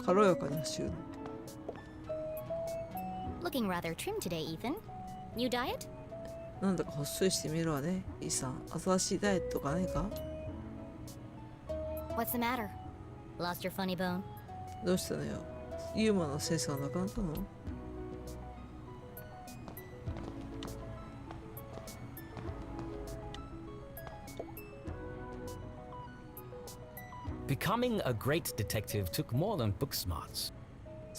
軽やかに走るの。Looking rather trim today, Ethan. New diet? なんだかほっそりしてみるわね、イーさん。新しいダイエットかないか？ What's the matter? Lost your funny bone? どうしたのよ。ユーモアのセンスがなくなったの？Becoming a great detective took more than book smarts.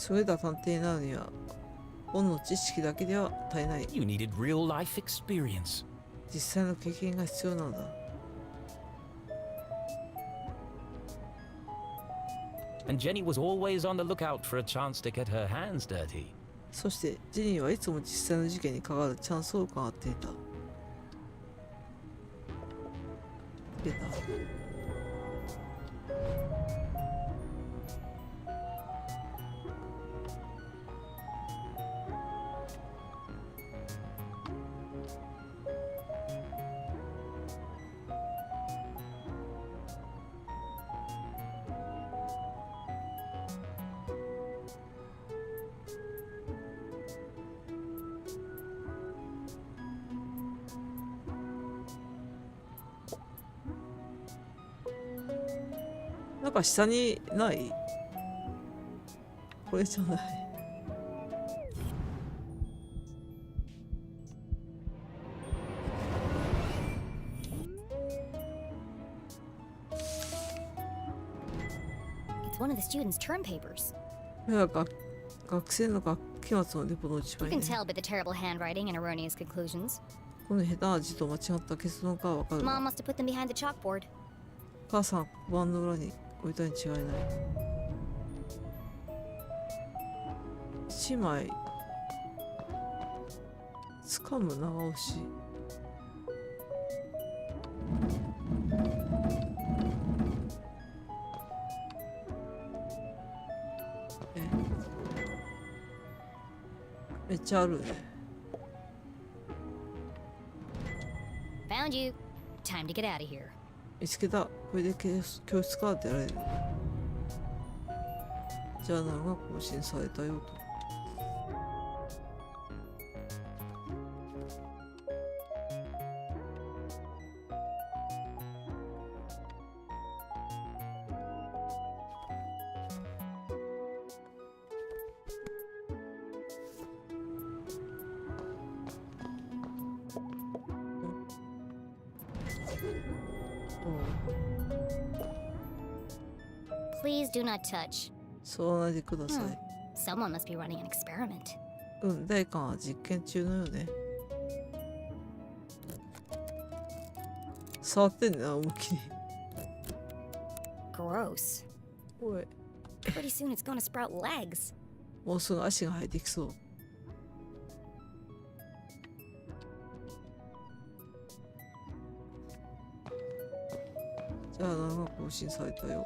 優れた探偵になるには本の知識だけでは足りない。 You needed real life experience. 実際の経験が必要なんだ。And Jenny was always on the lookout for a chance to get her hands dirty. そしてジェニーはいつも実際の事件に関わるチャンスを伺っていた。出た。なんか下にない？これじゃない。It's one of the students' term papers. これは学生の学期末のレポの一 You 枚 can ね。 tell by the terrible handwriting and erroneous conclusions. この下手な字と間違った結論がわかるわ。 Mom must have put them behind the chalkboard. 母さん、黒板の裏に置いたに違いない。一枚掴む長押し。めっちゃあるね。 Found you. Time to get out of here. 見つけた。これで教室から出られる。ジャーナルが更新されたよと。Please do not touch. 触らないでください。 Someone must be running an experiment. 誰かが実験中のよね。触ってんねな、思いっきり。 Gross. おい、 Pretty soon it's gonna sprout legs. もうすぐ足が生えてきそう。じゃあ、なんか更新されたよ。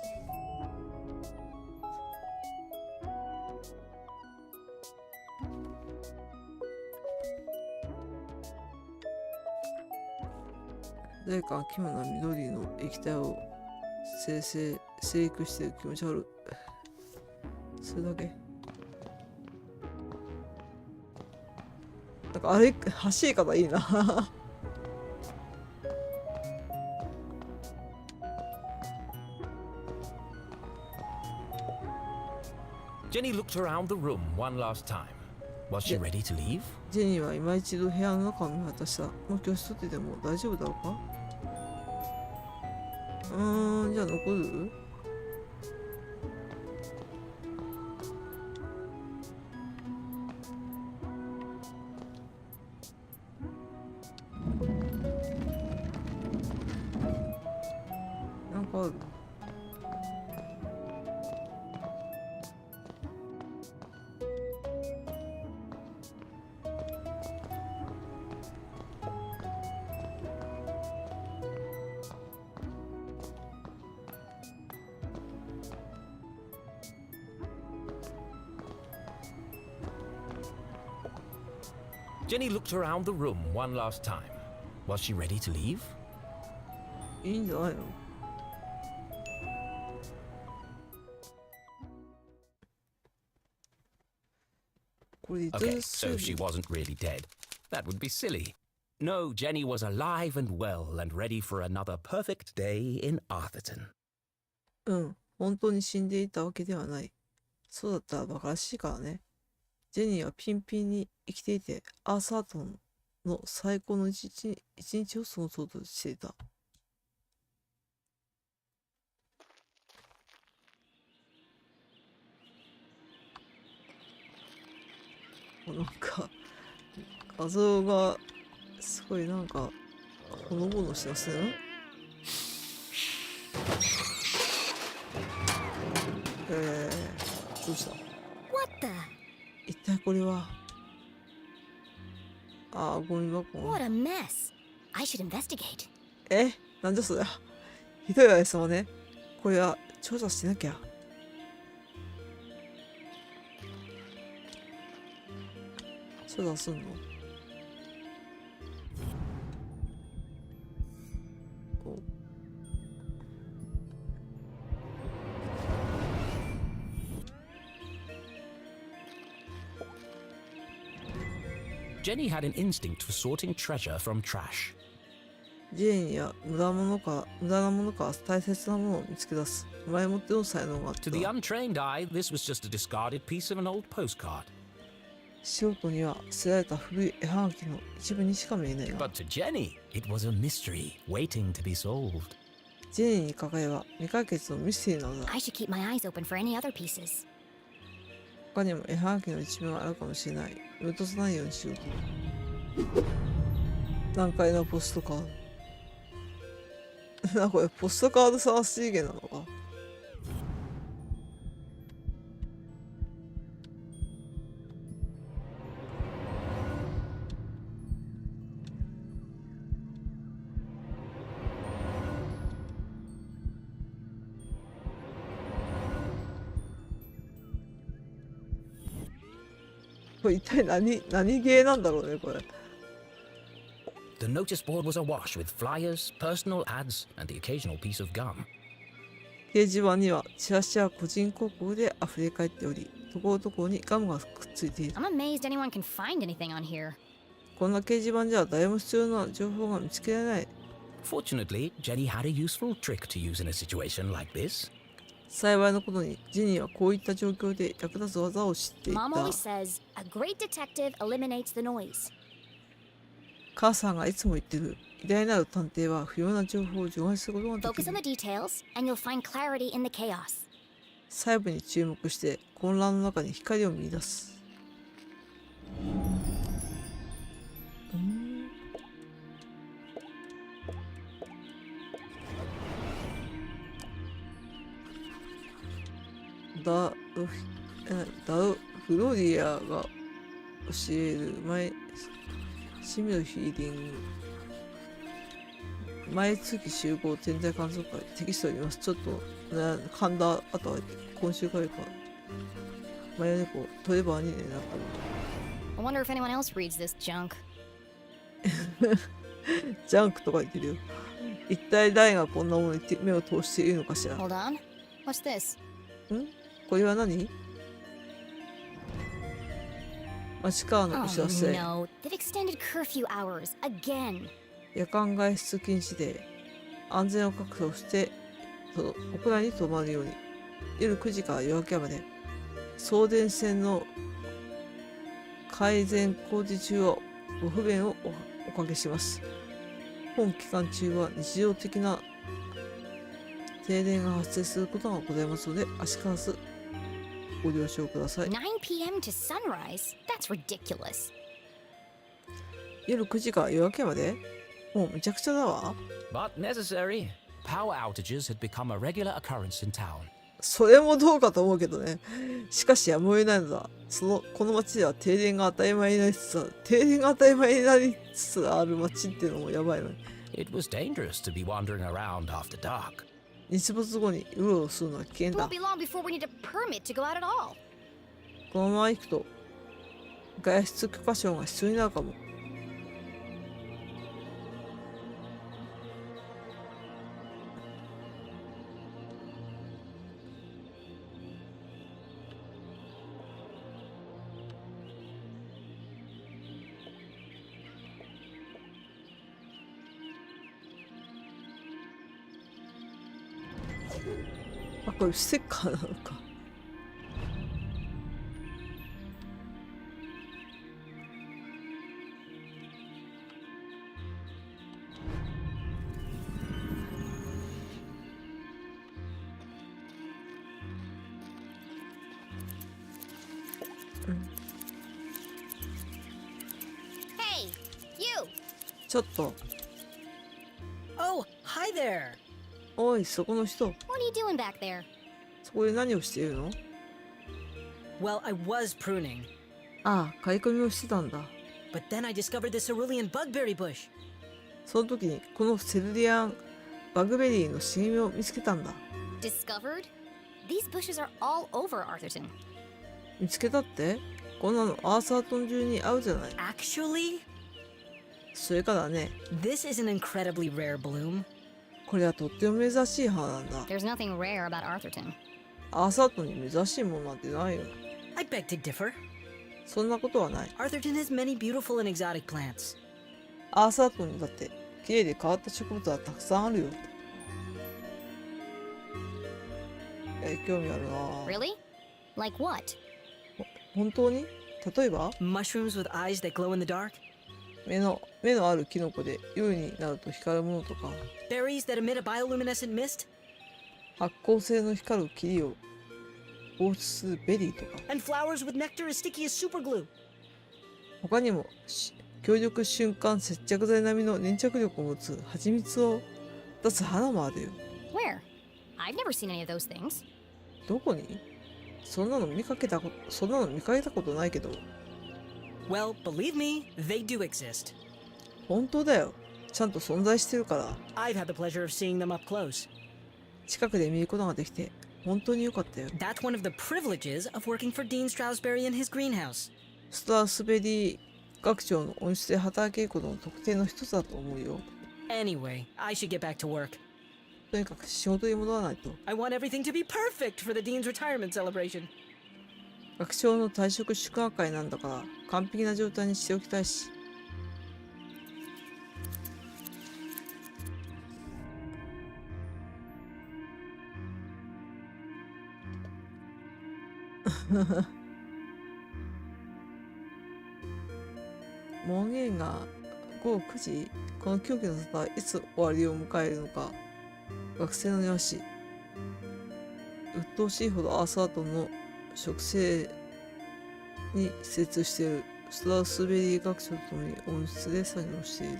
誰かが奇妙な緑の液体を生育してる。気持ち悪い。それだけ。なんかあれ走り方いいな。Jenny looked around the room one last time. Was she ready to leave? ジェニーは今一度部屋の中を見渡した。もう教室取ってても大丈夫だろうか。じゃあ残る？なんかある？Jenny looked around the room one last time. Was she ready to leave? いいんじゃないの？これ Okay, so she wasn't really dead. That would be silly. No, Jenny was alive and well and ready for another perfect day in Arthurton. 本当に死んでいたわけではない。そうだったら馬鹿らしいからね。ジェニーはピンピンに生きていて、アーサートンの最高の一日を過ごそうとしていた。なんか、画像がすごいなんか、ほのぼのしてますね。どうした？ What the? 一体これは。ゴミ箱。 What a mess. I should investigate. なんじゃそりゃ。ひどいあれさまね。これは調査しなきゃ。調査すんの？Jenny had an instinct for sorting treasure from trash. ジェニーは無駄なものか大切なものを見つけ出す前もっての才能があった。 To the untrained eye, this was just a discarded piece of an old postcard. 素人には捨てられた古い絵はがきの一部にしか見えないが。 But to Jenny, it was a mystery waiting to be solved. ジェニーに抱えは未解決のミステリーなのだ。 I should keep my eyes open for any other pieces. 他にも絵はがきの一面があるかもしれない。見落とさないようにしよう。難解なポストカード。これポストカード探し次元なのか。これ一体何ゲーなんだろうねこれ。The notice board was awash with flyers, personal ads, and the occasional piece of gum. 掲示板にはチラシや個人広告で溢れ返っており、ところどころにガムがくっついている。 I'm amazed anyone can find anything on here. こんな掲示板じゃ誰も必要な情報が見つけられない。 Fortunately, Jenny had a useful trick to use in a situation like this. 幸いのことにジェニーはこういった状況で役立つ技を知っていた。 Mom always says, a great detective eliminates the noise. 母さんがいつも言ってる。偉大なる探偵は不要な情報を除外することができ Focus on る。 the details, and you'll find clarity in the chaos. 細部に注目して混乱の中に光を見出す。フロリアが教える趣味のヒーリング毎月集合天体観測会テキストを読みます。ちょっと噛んだ後は今週からかマヨネコトレバーに連絡。 I wonder if anyone else reads this junk. ジャンクとか言ってるよ。一体誰がこんなものに目を通しているのかしら。 Hold on. What's this? これは何？街からのお Oh 知らせ。 no, they've extended curfew hours again. 夜間外出禁止で安全を確保して屋内に泊まるように。夜9時から夜明けまで送電線の改善工事中はご不便をおかけします。本期間中は日常的な停電が発生することがございますので、足からずご了承ください。 9 p.m. to sunrise? That's ridiculous. 夜9時から夜明けまでもうめちゃくちゃだわ。 But necessary. Power outages had become a regular occurrence in town. それもどうかと思うけどね。しかしやむを得ないのだ。この町では停電が当たり前になりつつある。停電が当たり前になりつつある町っていうのもやばいのに。It was dangerous to be wandering around after dark. 日没後にうろうろするのは危険 It だ won't。be long before we need a permit to go out at all. このまま行くと外出許可証が必要になるかも。あ、これステッカーなのか。Hey, you! ちょっと、 Oh, hi there. おい、そこの人、 What are you doing back there? そこで何をしているの？ Well, I was pruning, ああ、刈り込みをしてたんだ。 but then I discovered the cerulean bugberry bush. その時にこのセルリアンバグベリーの茂みを見つけたんだ。 Discovered? These bushes are all over Arthurton. 見つけたって？こんなのアーサートン中に合うじゃない。 Actually, それからね、 this is an incredibly rare bloom. これはとっても珍しい花なんだ。 There's nothing rare about Arthurton. アーサートンに珍しいものなんてないよ。 I beg to differ. そんなことはない。 Arthurton has many beautiful and exotic plants. アーサートンにだって綺麗で変わった植物はたくさんあるよ。興味あるな。 Really? Like what? 本当に？例えば Mushrooms with eyes that glow in the dark. 目のあるキノコで夜になると光るものとか、 Berries that emit a bioluminescent mist. 発光性の光る霧を放出するベリーとか、 And flowers with nectar as sticky as super glue. 他にも強力瞬間接着剤並みの粘着力を持つ蜂蜜を出す花もあるよ。 Where? I've never seen any of those things. どこに？そんなの見かけたことないけど。 Well, believe me, they do exist. 本当だよ。ちゃんと存在してるから。 I've had the pleasure of seeing them up close. 近くで見ることができて本当に良かったよ。 That's one of the privileges of working for Dean Stroudsbury in his greenhouse. ストラスベリー学長の温室で働けることの特典の一つだと思うよ。 Anyway, I should get back to work. とにかく仕事に戻らないと。 I want everything to be perfect for the Dean's retirement celebration. 学長の退職祝賀会なんだから完璧な状態にしておきたいし。門限が午後9時。この狂気の沙汰はいつ終わりを迎えるのか。学生の庭師。鬱陶しいほどアーサートンの植生に精通している。ストラスベリー学長と共に温室で作業している。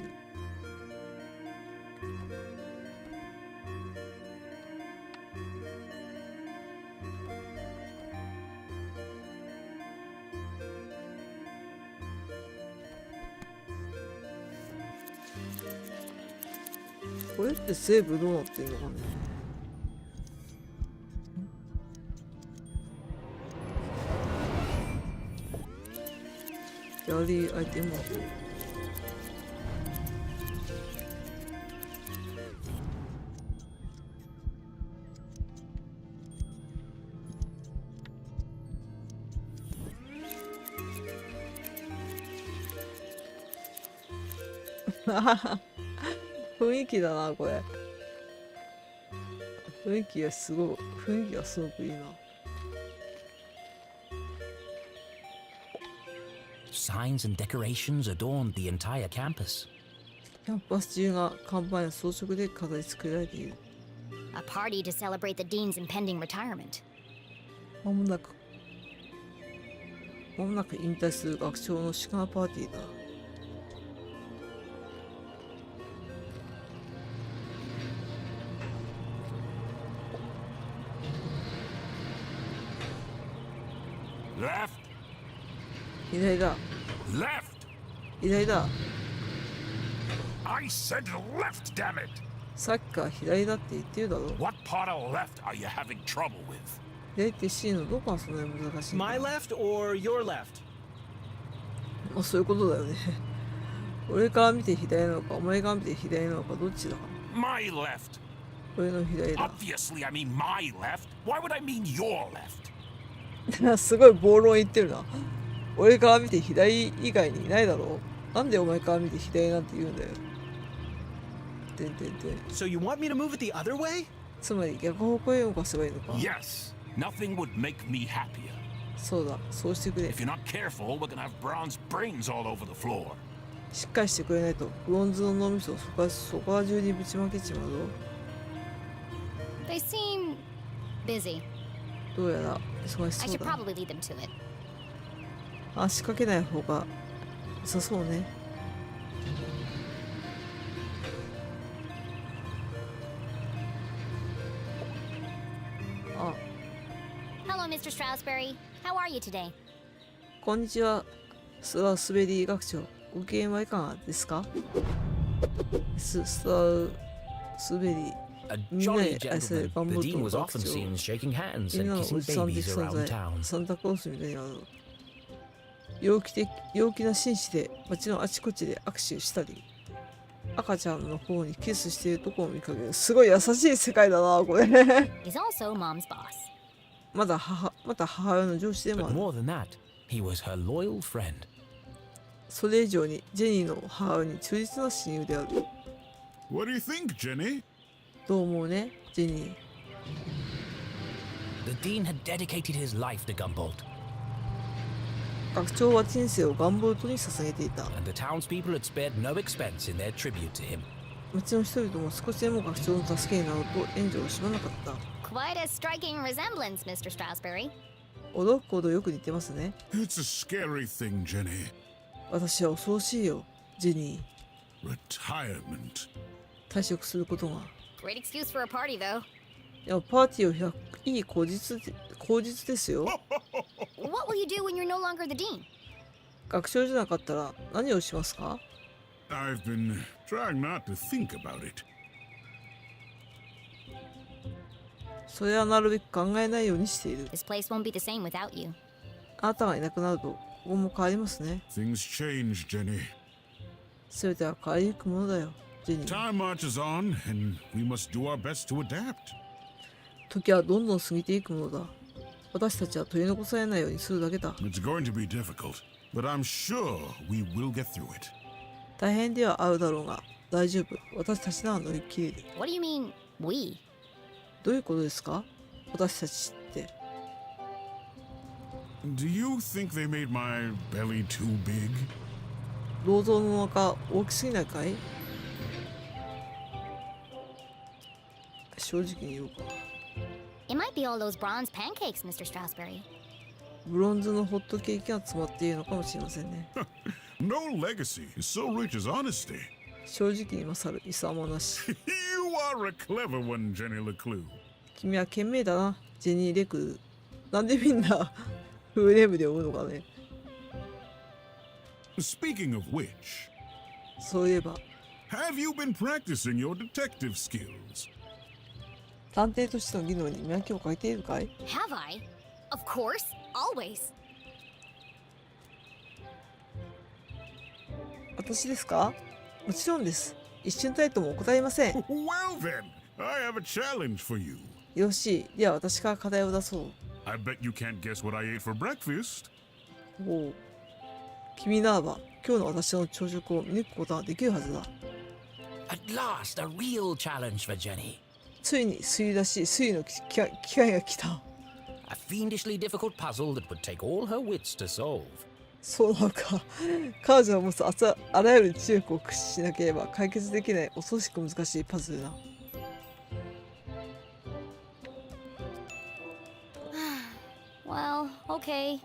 これってセーブどうなってんのかね。ギャラリーアイテム雰囲気だな、これ。雰囲気がすごくいいな。signs and decorations adorned the entire campus. キャンパス中が看板や装飾で飾り付けられている。A party to celebrate the dean's impending retirement. まもなく引退する学長の祝賀パーティーだ。Left! 左だ。 Left! 左だ。 I said left, damn it! さっきから左だって言ってるだろ。 What part of left are you having trouble with? 左ってシーンのどこがそんなに難しいんだ。 My left or your left? まあそういうことだよね。俺から見て左なのか、お前から見て左なのか、どっちだ。 My left! 俺の左だ。 Obviously, I mean my left. Why would I mean your left? すごい暴論言ってるな。俺から見て左以外にいないだろう。なんでお前から見て左なんて言うんだよ。So you want me to move it the other way? つまり逆方向へ動かせばいいのか。 Yes. Nothing would make me happier. そうだ、そうしてくれ。 If you're not careful, we're gonna have bronze brains all over the floor. しっかりしてくれないとブロンズの脳みそをそこら中にぶちまけちまうぞ。 They seem busy. どうやら忙し I そう should だ。 probably lead them to it. 仕掛けない方が良さそうね。あ、 Hello, Mr. Stroudsbury. How are you today? こんにちは。スラスベリー学長。ご機嫌はいかがですか？スラスベリー。 A みんな jolly に愛される gentleman, バンブ the ート dean の was 学 often 長。 seen shaking hands みん and なのお kissing じさん的 babies 存 around 在、 town. サンタクロースみたいにある。陽気な紳士で街のあちこちで握手したり、赤ちゃんの方にキスしているところを見かける。すごい優しい世界だな、これ。 He's also Mom's boss. また母親の上司でもあ But る。 more than that, he was her loyal friend. それ以上にジェニーの母親に忠実な親友である。 What do you think, Jenny? どう思うね、ジェニー。 The dean had dedicated his life to Gumboldt, 学長は人生をガンボルトに捧げていた。 and the townspeople had spared no expense in their tribute to him. 町の人々も少しでも学長の助けになろうと援助を惜しまなかった。 Quite a striking resemblance, Mr. Stroudsbury. 驚くほどよく似てますね。 It's a scary thing, Jenny. 私は恐ろしいよ、ジェニー。 Retirement. 退職することが。 Great excuse for a party, though. いや、パーティーを開くいい口実ですよ。 What will you do when you're no longer the dean? 学長じゃなかったら何をしますか？ I've been trying not to think about it. それはなるべく考えないようにしている。 This place won't be the same without you. あなたがいなくなるとここも変わりますね。 Things change, Jenny. すべては変わりゆくものだよ、ジェニー。 Time marches on, and we must do our best to adapt. 時はどんどん過ぎていくものだ。私たちは取り残されないようにするだけだ。 It's going to be difficult, but I'm sure we will get through it. 大変ではあるだろうが、大丈夫。私たちなら乗り切れる。 What do you mean, we? どういうことですか？私たちって。 Do you think they made my belly too big? 銅像のお腹大きすぎないかい？正直に言おうか。 It might be all those bronze pancakes, Mr. Stroudsbury. ブロンズのホットケーキが詰まっているのかもしれませんね。 No legacy is so rich as honesty. 正直に勝る遺産もなし。 You are a clever one, Jenny LeClue. 君は賢明だな、ジェニー・レクル。なんでみんなフルネームで呼ぶのかね。 Speaking of which, そういえば、 have you been practicing your detective skills? 探偵としての技能に磨きをかけているかい？ Have I? Of course, always. 私ですか？もちろんです。一瞬たりとも答えません。 Well then, I have a challenge for you. よろしい。では私から課題を出そう。 I bet you can't guess what I ate for breakfast. おう。君ならば、今日の私の朝食を見抜くことができるはずだ。 At last, a real challenge for Jenny. ついに推理らしい推理の機会が来た。 A fiendishly difficult puzzle that would take all her wits to solve. そうなのか。彼女が持つあらゆる知力を駆使しなければ解決できない恐ろしく難しいパズルだ。Well, okay.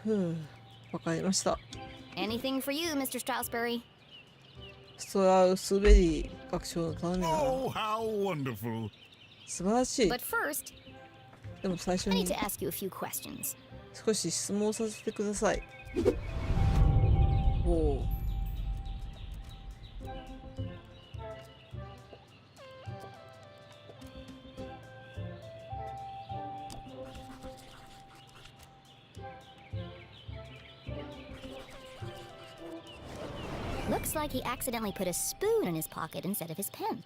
ふう、わかりました。Anything for you, Mr. Strasberry. ストラウスベリー学長の頼みなら。 Oh, how wonderful. 素晴らしい。 But first, でも最初 I に need to ask you a few questions. 少し質問させてください。おお。Looks like he accidentally put a spoon in his pocket instead of his pen.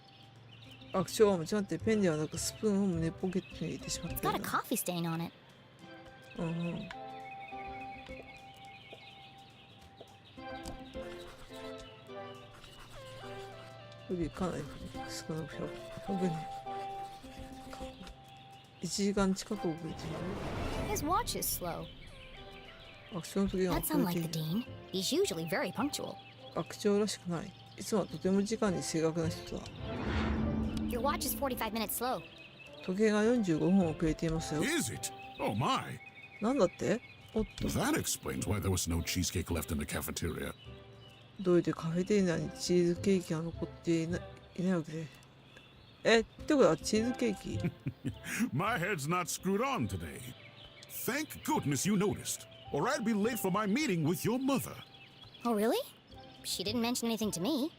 学長は間違ってペンではなくスプーンを胸ポケットに入れてしまっ It's た got ん a だ。 coffee stain on it. うんうん。古いかなり少なく100年。1時間近く遅れている。 His watch is slow. 学長の時が That's 遅れ unlike てい the る。 dean. He's usually very punctual. 学長らしくない。いつもはとても時間に正確な人だ。 Your watch is 45 minutes slow. 時計が45分遅れていますよ。 Is it? Oh my. なんだって？おっと。 That explains why there was no cheesecake left in the cafeteria. どうりでカフェテリアにチーズケーキが残っていないわけで。ってことはチーズケーキ？ My head's not screwed on today. Thank goodness you noticed, or I'd be late for my meeting with your mother. Oh, really? She didn't mention anything to me.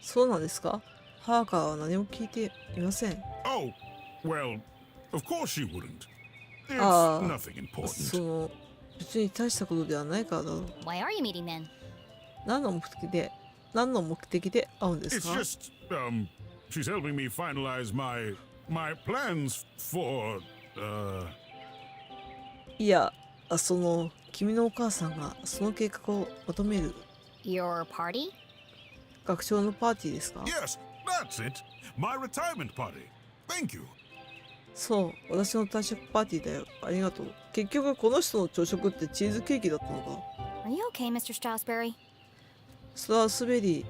そうなんですか？母からは何も聞いていません。 Oh, well, of course she wouldn't. It's nothing そ important. の別に大したことではないからだろう。 Why are you meeting then? 何の目的で会うんです It's か？ just, she's helping me finalize my plans for, いや、君のお母さんがその計画をまとめる Your party? 学長のパーティーですか？ yes, that's it. My retirement party. Thank you. そう、私の退職パーティーだよ。ありがとう。結局この人の朝食ってチーズケーキだったのか？ Are you okay, Mr. Strasberry? ストラスベリー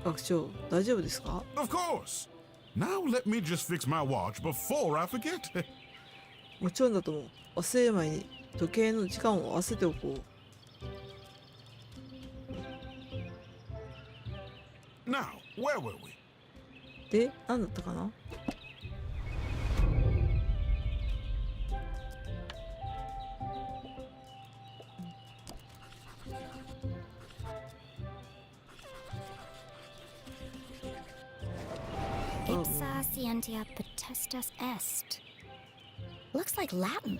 学長、大丈夫ですか？ Of course. Now let me just fix my watch before I forget. もちろんだと思う。忘れる前に時計の時間を合わせておこう。 Now, where were we? で、何だったかな？ Ipsa scientia potestas est. Looks like Latin.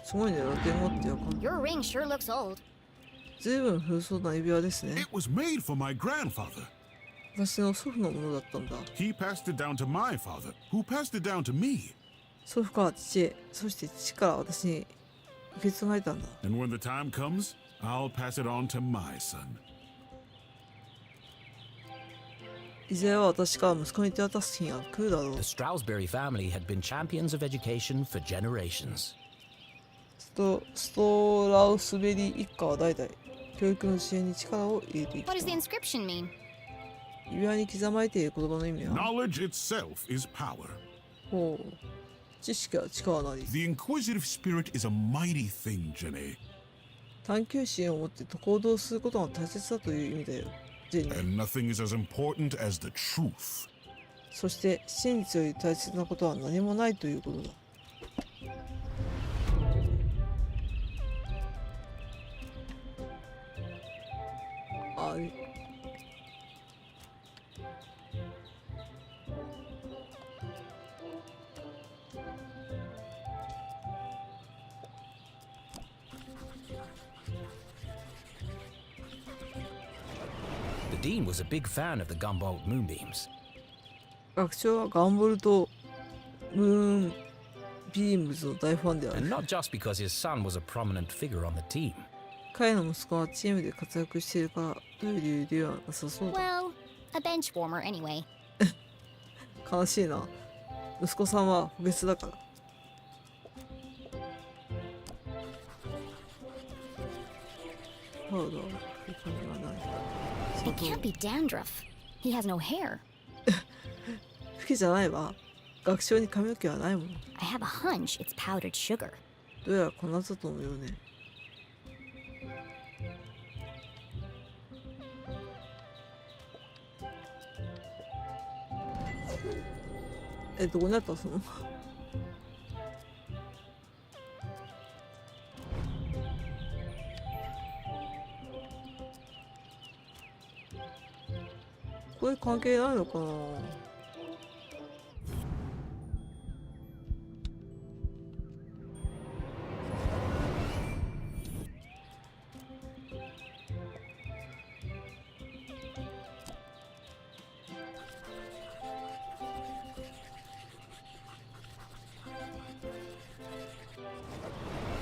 すごいね、ラテン語ってわかんない。 Your ring sure looks old. ずいぶん古そうな指輪ですね。 It was made for my grandfather. 私の祖父のものだったんだ。 He passed it down to my father, who passed it down to me. 祖父から父へ、そして父から私に受け継がれたんだ。 And when the time comes, I'll pass it on to my son. いずれは私から息子に手渡す日が来るだろう。 The Stroudsbury family had been champions of education for generations. ストラウスベリー一家は代々教育の支援に力を入れていき What does the た。 inscription mean? 指輪に刻まれている言葉の意味は？ Knowledge itself is power. ほう。知識は力なり。 The inquisitive spirit is a mighty thing, Jenny. 探求心を持って行動することが大切だという意味だよ。ジェニー。 And nothing is as important as the truth. そして真実より大切なことは何もないということだ。あれ。The Dean was a big fan of the Gumboldt moonbeams. 学長はガンボルトムーンビームズの大ファンであ And る。 not just because his son was a prominent figure on the team. 彼の息子はチームで活躍しているからという理由ではなさそうだ。 Well, a bench warmer anyway. 悲しいな。息子さんは補欠だから。パウダー、いい感じがない。 It can't be dandruff. He has no hair. 好きじゃないわ。学長に髪の毛はないもん。 I have a hunch it's powdered sugar. どうやら粉砂糖のようね。どこにあったそのこれ関係ないのかな。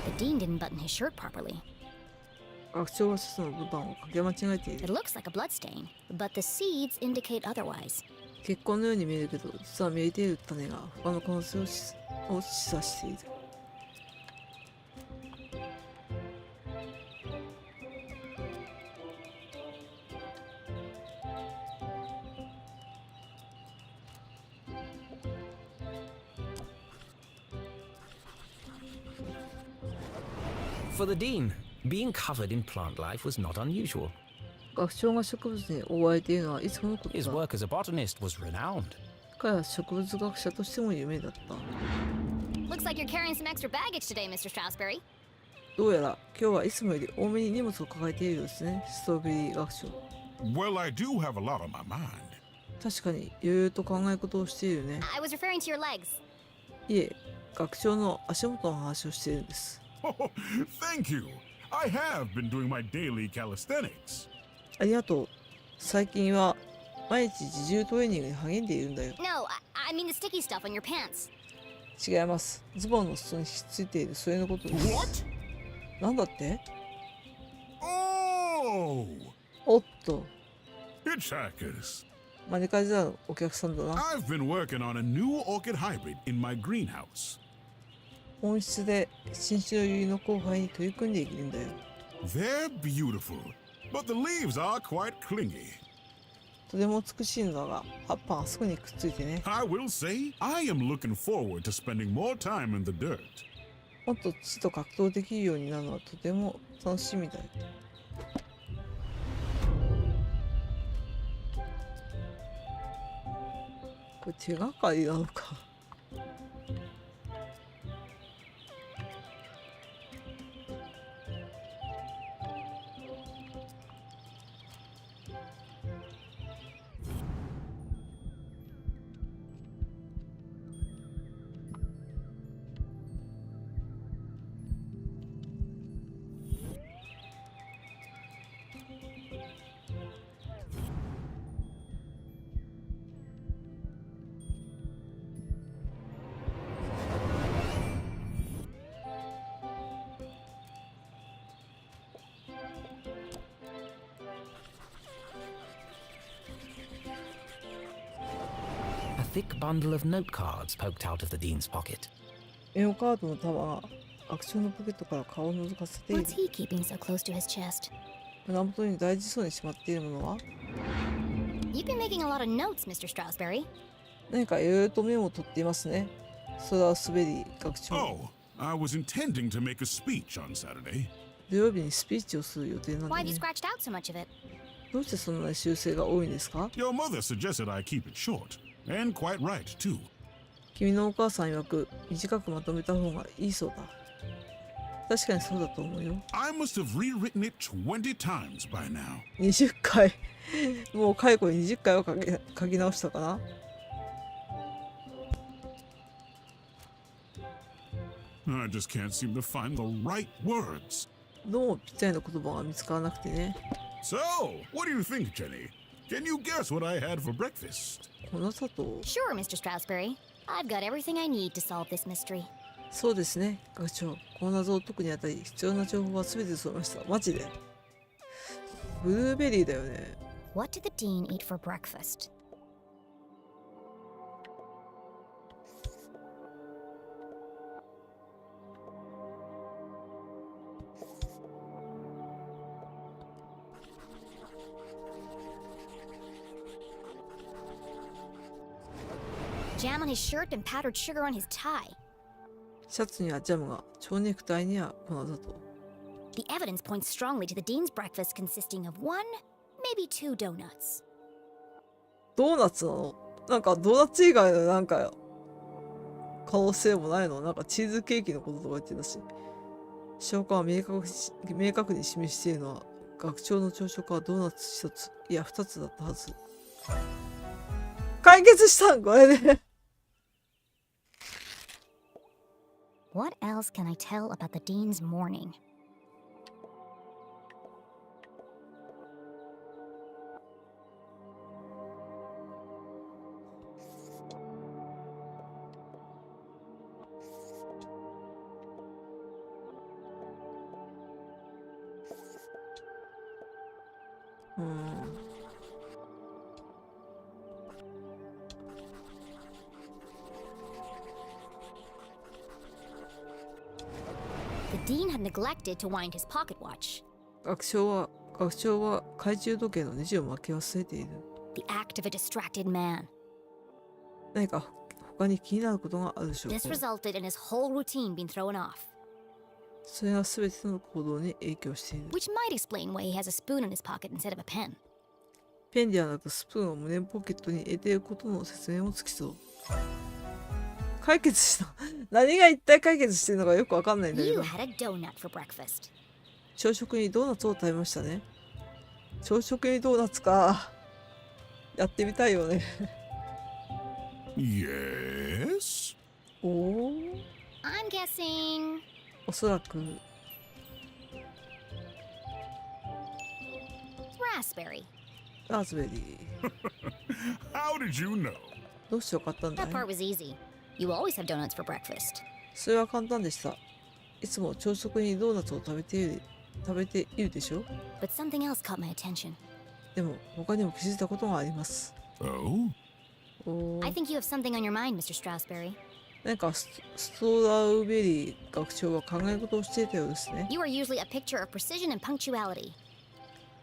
The dean didn't button his shirt properly. 学長はシャツのボタンをかけ間違えてい It る。 looks like a bloodstain, but the seeds indicate otherwise. 血痕のように見えるけど、実は見えている種が他の可能性を示唆している。For the Dean, being covered in plant life was not unusual. 学長が植物に覆われているのはいつものこと His だ。 work as a botanist was renowned. 彼は植物学者としても有名だった。 Looks like you're carrying some extra baggage today, Mr. Strasberry. どうやら今日はいつもより多めに荷物を抱えているようですね、ストロベリー学長。 Well, I do have a lot on my mind. 確かにいろいろと考え事をしているね。 I was referring to your legs. いえ、学長の足元の話をしているんです。 Oh, thank you. I have been doing my daily calisthenics. ありがとう。最近は毎日自重トレーニングに励んでいるんだよ。 No, I mean the sticky stuff on your pants. 違います。ズボンの裾にひっついているそれのことです。 What? なんだって？ Oh! おっと、 Hitchhikers. 招かれたのお客さんだな。 I've been working on a new orchid hybrid in my greenhouse. 温室で新種のユリの交配に取り組んでいるんだよ。 They're beautiful, but the leaves are quite clingy. とても美しいのだが、葉っぱがすぐにくっついてね。 I will say, I am looking forward to spending more time in the dirt. もっと土と格闘できるようになるのはとても楽しみだよ。これ手がかりなのか。A thick bundle of note cards poked out of the Dean's pocket. メモカードの束が学長のポケットから顔を覗かせている。 What's he keeping so close to his chest? 胸元に大事そうにしまっているものは？ You've been making a lot of notes, Mr. Strasberry. 何かいろいろとメモを取っていますね。それは滑り学長。 Oh, I was intending to make a speech on Saturday. 土曜日にスピーチをする予定なん Why で have you ね。 scratched out so much of it? どうしてそんなに修正が多いんですか？ Your mother suggested I keep it short, and quite right, too. 君のお母さん曰く短くまとめた方がいいそうだ。確かにそうだと思うよ。 I must have rewritten it 20 times by now. 20回もう解雇に20回は書き直したかな。 I just can't seem to find the right words. どうもぴったりの言葉が見つからなくてね。 So, what do you think, Jenny? Can you guess what I had for breakfast? 粉砂糖。 Sure, Mr. Strasberry. I've got everything I need to solve this mystery. そうですね、学長。この謎を解くにあたり必要な情報は全て揃いました。マジでブルーベリーだよね。 What did the dean eat for breakfast? jam on his shirt and powdered sugar on his tie. シャツにはジャムが、蝶ネクタイには粉だと。The evidence points strongly to the dean's breakfast consisting of one, maybe two donuts. ドーナツなの？なんかドーナツ以外のなんか可能性もないの？なんかチーズケーキのこととか言ってたし。証拠は明確に示しているのは、学長の朝食はドーナツ1つ、いや2つだったはず。解決したんこれで。What else can I tell about the dean's morning? The dean had neglected to wind his pocket watch. 学長は懐中時計のネジを巻き忘れている。The act of a distracted man. 何か他に気になることがあるでしょうか。 This resulted in his whole routine being thrown off, それが全ての行動に影響している。 which might explain why he has a spoon in his pocket instead of a pen. ペンではなくスプーンを胸ポケットに入れていることの説明もつきそう。解決した。何が一体解決してるのかよくわかんないんだけ You ど。 had a donut for breakfast. 朝食にドーナツを食べましたね。朝食にドーナツか。やってみたいよね。Yes? おお。I'm guessing おそらく raspberry. ラズベリー。 How did you know? どうしてわかったんだ That い？ part was easy. You always have donuts for breakfast. それは簡単でした。いつも朝食にドーナツを食べているでしょ。 But something else caught my attention. でも他にも気づいたことがあります。 Oh? おー I think you have something on your mind, Mr. Strasberry. 何かストラウベリー学長は考え事をしていたようですね。 You are usually a picture of precision and punctuality.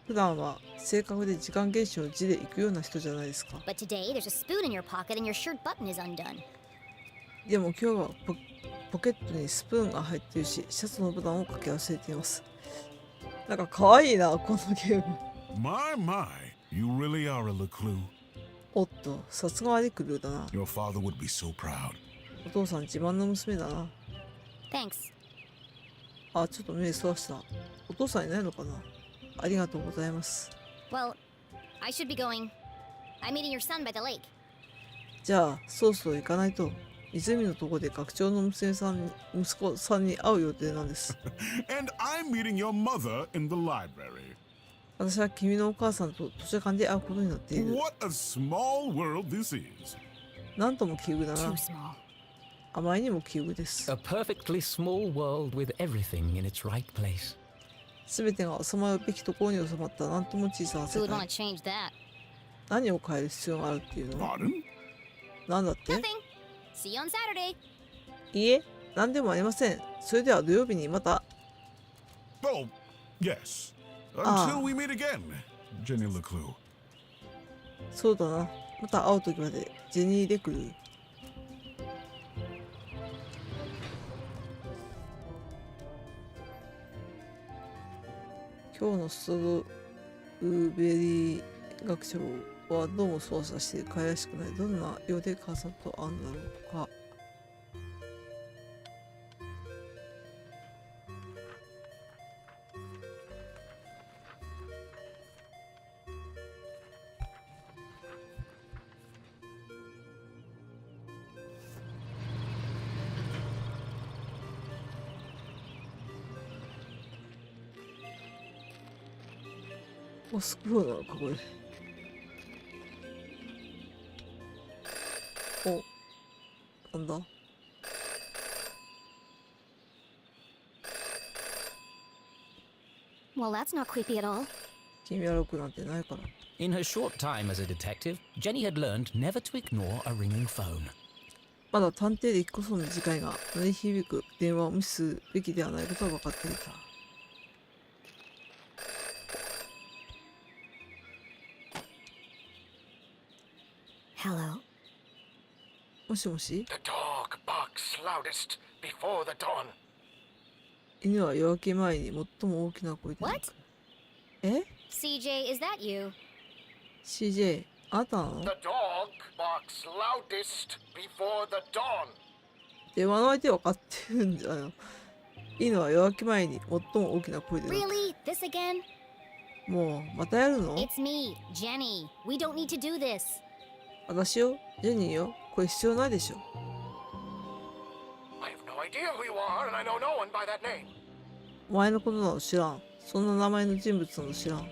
普段は正確で時間厳守の字で行くような人じゃないですか。 But today, there's a spoon in your pocket and your shirt button is undone. でも今日はポケットにスプーンが入っているし、シャツのボタンをかけ忘れています。なんか可愛いな、このゲーム。 My, you really are a LeClue. おっと、さすがはリクルーだな。 Your father would be so proud. お父さん自慢の娘だな。 Thanks. あ、ちょっと目そらした。お父さんいないのかな？ありがとうございます。 Well, I should be going. I'm meeting your son by the lake. じゃあ、そろそろ行かないと。湖のとこで学長の息子さんに会う予定なんです。And I'm meeting your mother in the library. 私は君のお母さんと図書館で会うことになっている。 What a small world this is. なんとも奇遇だ Too な。 small. あまりにも奇遇です。 A perfectly small world with everything in its right place. すべてが収まるべきところに収まったなんとも小さな Who 世 would want 界。 to change that? 何を変える必要があるっていうの？ Pardon? なんだって？ Nothing. See you on Saturday. いいえ、何でもありません。それでは土曜日にまた。 Oh, yes. Ah. Until we meet again, Jenny LeClue. そうだな。また会う時まで。ジェニー・レクルー。今日のストロベリー学長はどうも操作して可愛らしくない。どんなようで母さんと会うんだろうか。お、スクロールなのかこれ。お、なんだ？ Well, that's not creepy at all. 気味悪くなんてないから。 In her short time as a detective, Jenny had learned never to ignore a ringing phone. まだ探偵歴こそ短いが、鳴り響く電話を無視するべきではないことは分かっていた。Hello. もしもし。 The dog barks loudest before the dawn. 犬は夜明け前に最も大きな声で鳴く。What? え CJ, is that you? CJ、あなたなの？ The dog barks loudest before the dawn. 電話の相手分かってるんじゃないの？犬は夜明け前に最も大きな声で鳴く。 Really? This again? もう、またやるの？ It's me, Jenny. We don't need to do this. 私よ、ジェニーよ。これ必要ないでしょ。 I have no idea who you are, and I know no one by that name. お前のことなの知らん。そんな名前の人物なの知らん。 The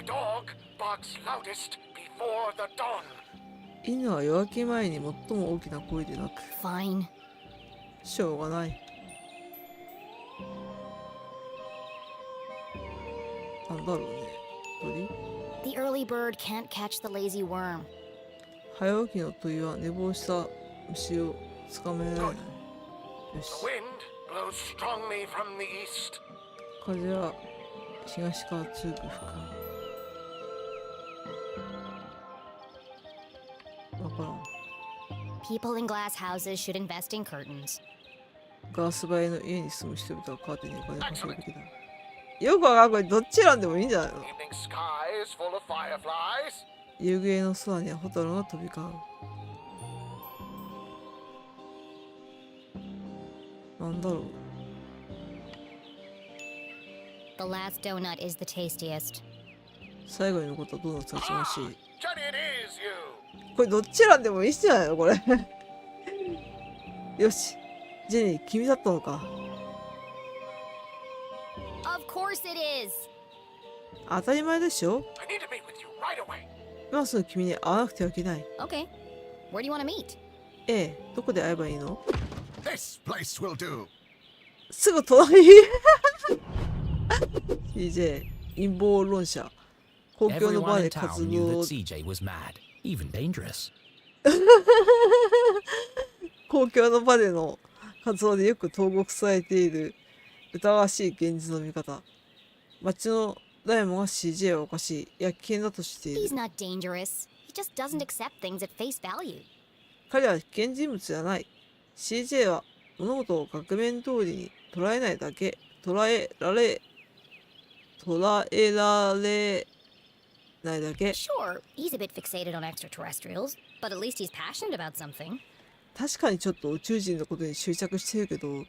dog barks loudest before the dawn. 犬は夜明け前に最も大きな声で鳴く。 Fine. しょうがない。なんだろうね。鳥？ The early bird can't catch the lazy worm. 早起きの鳥は寝坊した虫をつかめられない。よし。 The wind blows strongly from the east. 風は東から強く吹く。わからん。 People in glass houses should invest in curtains. ガラス張りの家に住む人々はカーテンにお金をかけるべきだ。よくわからん。これどっちなんでもいいんじゃないの？ Evening sky is full of fireflies. 夕暮れの空にはホタルが飛び交う。なんだろう。 The last donut is the tastiest. 最後に残ったドーナツが一番美味し Johnny, it is you. い。これどっちなんでもいいんじゃないのこれ。よし。ジェニー、君だったのか。 Of course it is. 当たり前でしょ。 I need to meet with you right away. 今すぐ君に会わなくてはいけない。 Okay. Where do you want to meet? ええ、どこで会えばいいの？ This place will do. すぐ隣。CJ、陰謀論者。公共の場 Everyone で in 活 town knew 動 that CJ was mad, even dangerous. 公共の場での活動でよく投獄されている疑わしい現実の見方。町の誰もが CJ はおかしい。いや、危険だとしてい He's る。 not dangerous. He just doesn't accept things at face value. 彼は危険人物じゃない。CJ は物事を額面通りに捉えないだけ。捉えられないだけ。 Sure, he's a bit fixated on extraterrestrials, but at least he's passionate about something. 確かにちょっと宇宙人のことに執着してるけど、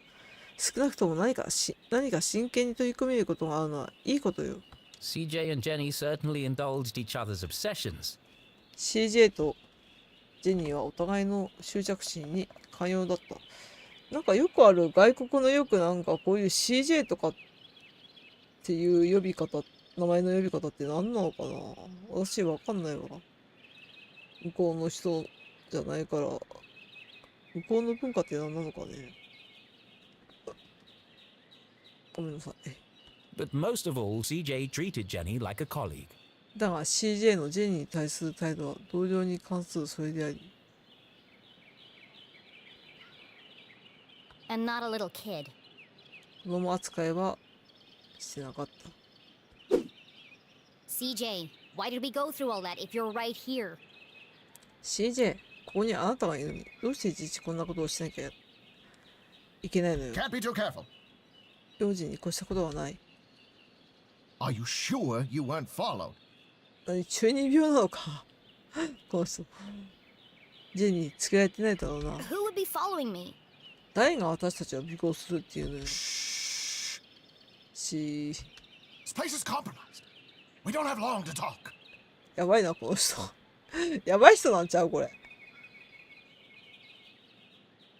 少なくとも何か真剣に取り組めることがあるのはいいことよ。 CJ and Jenny certainly indulged each other's obsessions. CJ とジェニーはお互いの執着心に寛容だった。なんかよくある外国のよくなんかこういう CJ とかっていう呼び方、名前の呼び方って何なのかな？私わかんないわ。向こうの人じゃないから、向こうの文化って何なのかね。ごめんなさい。 But most of all, CJ treated Jenny like a colleague. だが CJ のジェニーに対する態度は同僚に関するそれであり、 And not a little kid. 子供扱いはしてなかった。 CJ, why did we go through all that if you're right here? CJ、ここにあなたがいるのに、どうしていちいちこんなことをしなきゃいけないのよ。 Can't be too careful. 用心に越したことはない。 Are you sure you weren't followed? 何、中二病なのかこの人。ジェニー、つけられてないだろうな。 Who would be following me? 誰が私たちを尾行するっていうのよ。 Shh. This place is compromised. We don't have long to talk. やばいな、この人。やばい人なんちゃうこれ。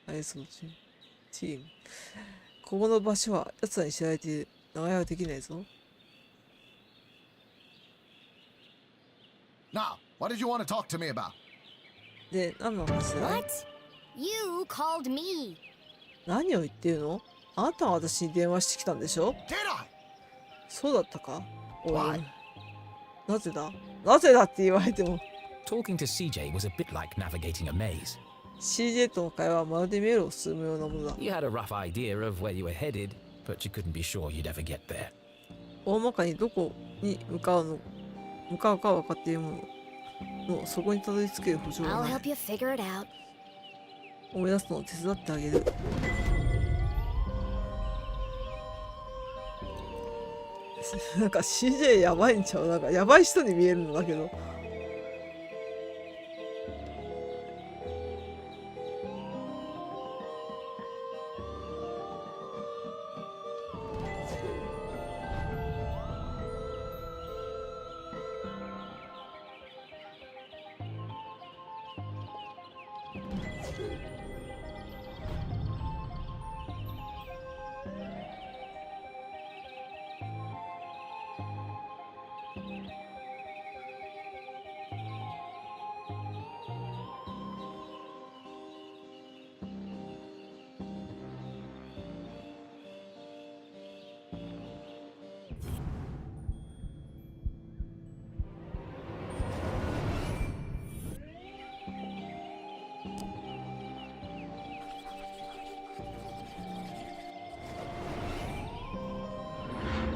はい、そのチーム。ここの場所は奴らに知られている。長屋はできないぞ。 Now, what did you want to talk to me about? で、何の話だ？ What? You called me. 何を言ってるの？あなたが私に電話してきたんでしょ？ Did I? そうだったか？おい Why? なぜだ？なぜだって言われても。 Talking to CJ was a bit like navigating a maze. CJ との会話はまるで迷路を進むようなものだ。 You had a rough idea of where you were headed, but you couldn't be sure you'd ever get there. 大まかにどこに向かうか分かっているものの、そこにたどり着ける保証 I'll はない。 help you figure it out. 思い出すのを手伝ってあげる。なんか CJ やばいんちゃう？なんかやばい人に見えるんだけど。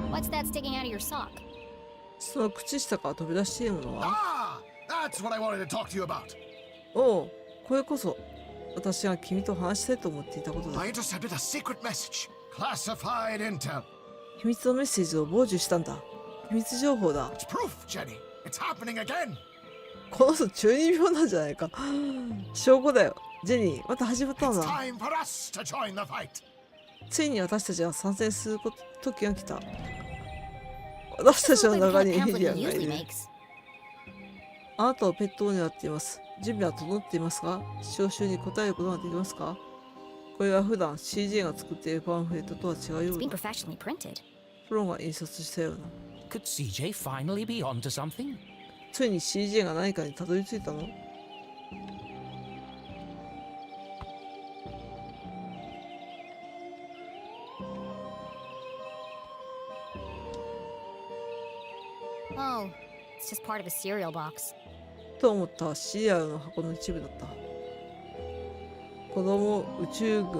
What's that sticking out of your sock? その靴下から飛び出しているものは？ That's what I wanted to talk to you about. おう、これこそ私が君と話したいと思っていたことだ。 I intercepted a secret message. Classified intel. 秘密のメッセージを傍受したんだ。秘密情報だ。 It's proof, Jenny. It's happening again. この人中二病なんじゃないか。証拠だよ。ジェニー、また始まったん It's だ。 time for us to join the fight. ついに私たちは参戦する時が来た。私たちの中にエイリアンがいる。あなたをペットを狙っています。準備は整っていますか？招集に答えることができますか？これは普段 CJ が作っているパンフレットとは違うよう It's been だ。 professionally printed. プロが印刷したような。Could CJ finally be onto something? ついに CJ が何かにたどり着いたの？Oh, it's just part of a cereal box. と思ったシリアルの箱の一部だった。子供宇宙軍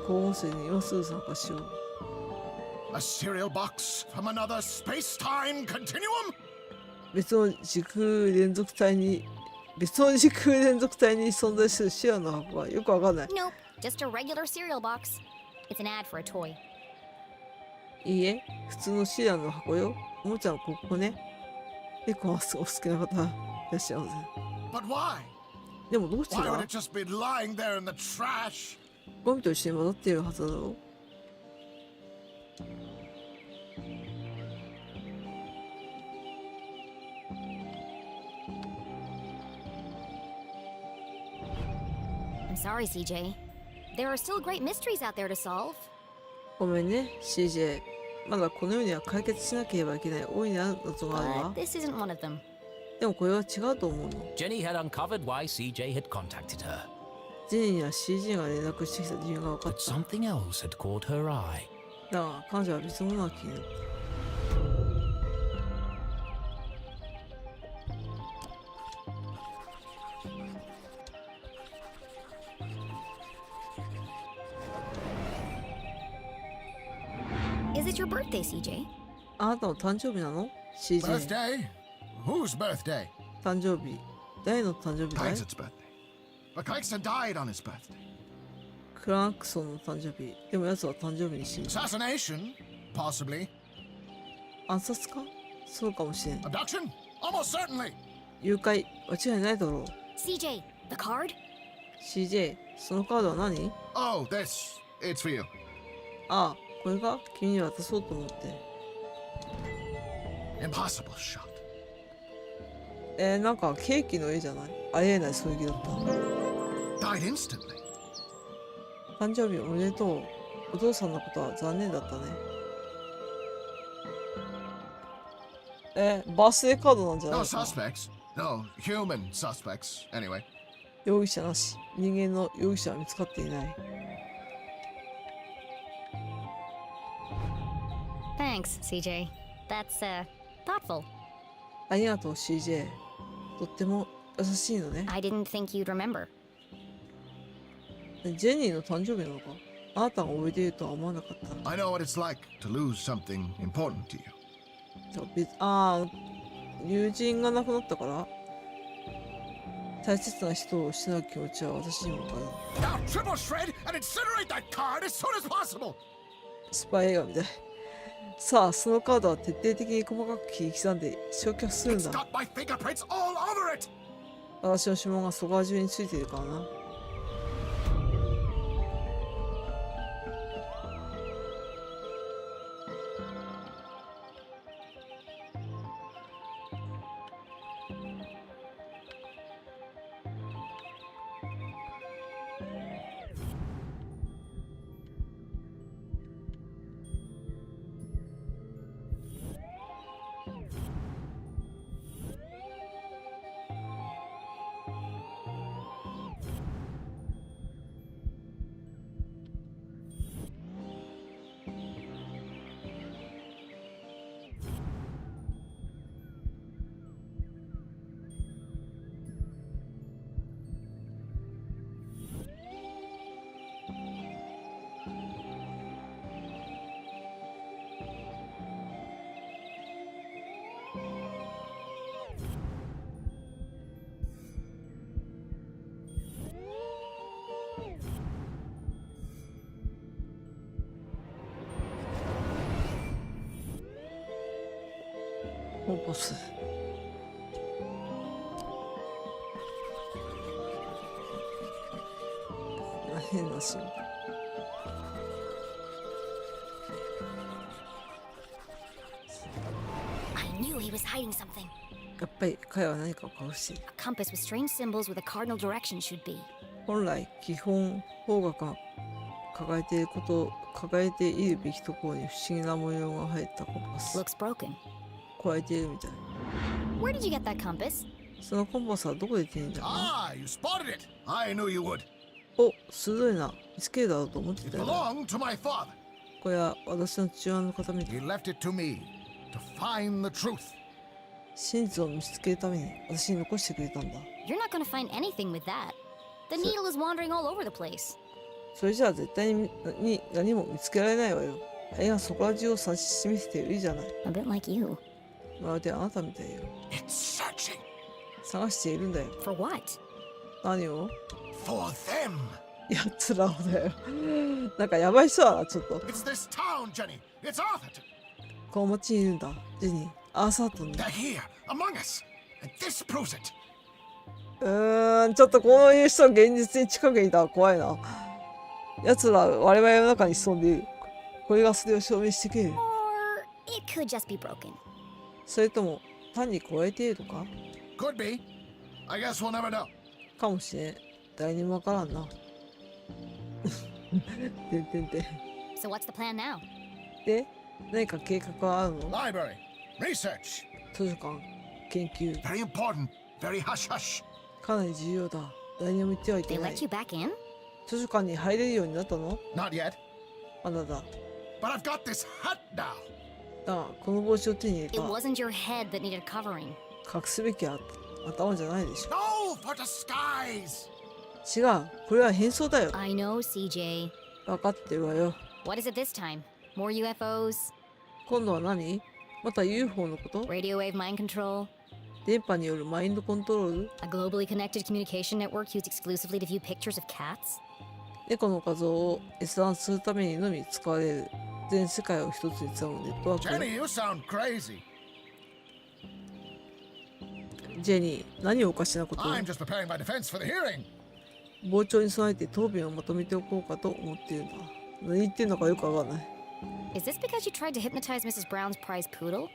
候補生に今すぐ参加しよう。 A cereal box from another space-time continuum? 別の時空連続体に存在するシリアルの箱はよくわかんない。 Nope, just a regular cereal box. It's an ad for a toy. いいえ、普通のシリアルの箱よ。おもちゃのここね。猫がお好きな方いらっしゃいませ。 But why? でもどうして Why would だ？ it just be lying there in the trash? ゴミと一緒に混ざっているはずだろう。I'm sorry, CJ. There are still great mysteries out there to solve. ごめんね、CJ。まだこの世には解決しなければいけない大いなる謎がある But わ。 this isn't one of them. でもこれは違うと思うの。 Jenny had uncovered why CJ had contacted her, ジェニーには CJ が連絡してきた理由が分かっ but た。 something else had caught her eye. だが彼女は別のものが気になった。Is it your birthday, CJ? あなたの誕生日なの？ CJ。 Birthday? Whose birthday? 誕生日。誰の誕生日だい？ Kykeson's birthday. But Kykeson died on his birthday. クランクソンの誕生日。でも奴は誕生日に死んだ。 Assassination? Possibly. 暗殺か？そうかもしれん。 Abduction? Almost certainly. 誘拐。間違いないだろう。 CJ, the card? CJ、そのカードは何？ Oh, this. It's for you. ああ、これが君に渡そうと思って。 Impossible shot. なんかケーキの絵じゃない？ありえない狙撃だった。 Died instantly. 誕生日おめでとう。お父さんのことは残念だったね。バースデーカードなんじゃない No か。 suspects. No human suspects, anyway. 容疑者なし。人間の容疑者は見つかっていない。 Thanks, CJ. That's, thoughtful. ありがとう CJ。とっても優しいのね。 I didn't think you'd remember. ジェニーの誕生日なのか？あなたが覚えているとは思わなかった。 I know what it's like to lose something important to you. ああ、友人が亡くなったから。大切な人を失う気持ちは私にもわかる。 Now triple shred and incinerate that card as soon as possible! スパイ映画みたい。さあ、そのカードは徹底的に細かく切り刻んで消去するん It's だ。 got my fingerprints all over it! 私の指紋がそこら中についているからな。コンパス。変なシーン。I knew he was hiding something. やっぱり彼は何かを隠している。 A compass with strange symbols where the cardinal direction should be. 本来基本方角が抱えているべきところに不思議な模様が入ったコンパス。 Looks broken. 加えているみたい。 Where did you get that compass? そのコンパスはどこで手に入れたの？ Ah, you spotted it! I knew you would. お、鋭いな。見つけるだろうと思って It たよ。 belonged to my father. これは私の父親の形見だ。 He left it to me to find the truth. 真実を見つけるために私に残してくれたんだ。 You're not gonna find anything with that. The needle is wandering all over the place. それじゃあ絶対に何も見つけられないわよ。あれがそこら中を指し示しているじゃない。 A bit like you. まるであなたみたいよ。 It's searching 探しているんだよ。 For what? 何を？ for them. やつらをだよ。なんかやばい人だな、ちょっと。 It's this town, Jenny. It's Arthurton. この町にいるんだ。ジェニー、アーサートンに。 They're here, among us. And this proves it. ちょっとこういう人現実に近くにいたら怖いな。やつら我々の中に潜んでいる。これがそれを証明してくれる。 Or it could just be broken. それとも単に加えているのか？ Could be. I guess we'll never know. かもしれん。誰にもわからんな。てんてんてん。 So what's the plan now? で、何か計画はあるの？ Library. Research. 図書館、研究。 Very important. Very hush hush. かなり重要だ。誰にも言ってはいけ They ない。 let you back in? 図書館に入れるようになったの？ Not yet. まだだ。 But I've got this hat now. だが、この帽子を手に入れ It た。 wasn't your head that needed covering. 隠すべきは頭じゃないでしょ。 No, for disguise. 違う。これは変装だよ。 I know, CJ. 分かってるわよ。 What is it this time? More UFOs? 今度は何？また UFO のこと？ Radio wave mind control? 電波によるマインドコントロール？ A globally connected communication network used exclusively to view pictures of cats? 猫の画像を閲覧するためにのみ使われる全世界を一つにつなぐネットワーク。 Jenny, you sound crazy. ジェニー、何をおかしなことを？ I'm just preparing my defense for the hearing. 傍聴に備えて答弁をまとめておこうかと思っているんだ。何言ってんのかよくわかんない。 Is this because you tried to hypnotize Mrs. Brown's prize poodle?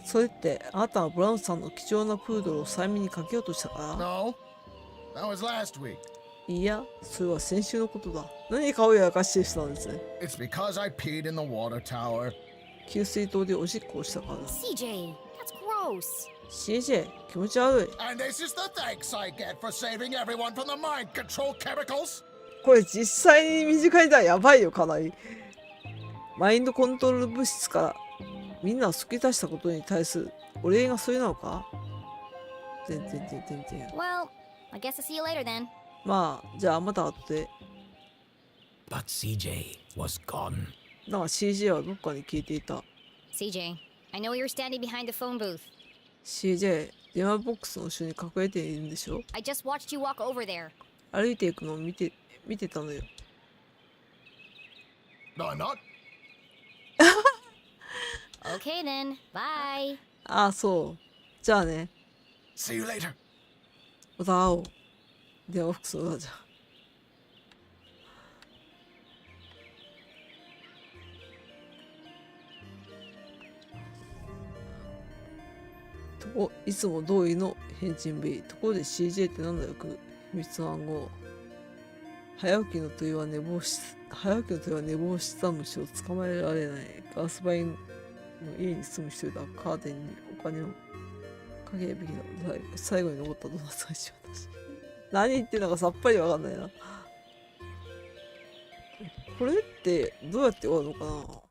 それってあなたはブラウンさんの貴重なプードルを催眠にかけようとしたから？ No, that was last week. いや、それは先週のことだ。何顔やらかしてる人なんですね。 It's because I peed in the water tower. 給水塔でおしっこをしたからだ。 CJ, that's gross. CJ、気持ち悪い。 And this is the thanks I get for saving everyone from the mind control chemicals. これ実際に身近にいたらやばいよ、かなり。マインドコントロール物質からみんなを救い出したことに対するお礼がそれなのか？てんてんてんてんてん。 Well, I guess I'll see you later then. まあ、じゃあまた後で。 But CJ was gone. なんか CJ はどっかに消えていた。 CJ, I know you're standing behind the phone booth. CJ、電話ボックスの後ろに隠れているんでしょ。 I just watched you walk over there. 歩いていくのを見てたのよ。No, I'm not. Okay then, bye. ああ、そう。じゃあね。See you later. また会おう。電話ボックスの裏じゃ。いつも通りの変人ぶり。ところで CJ ってなんだよ、秘密の暗号。早起きの鳥は寝坊した虫を捕まえられない。ガラス張りの家に住む人だ。カーテンにお金をかけるべきだ。最後に残ったドーナツが一番だし。何言ってんのかさっぱりわかんないな。これってどうやって終わるのかな。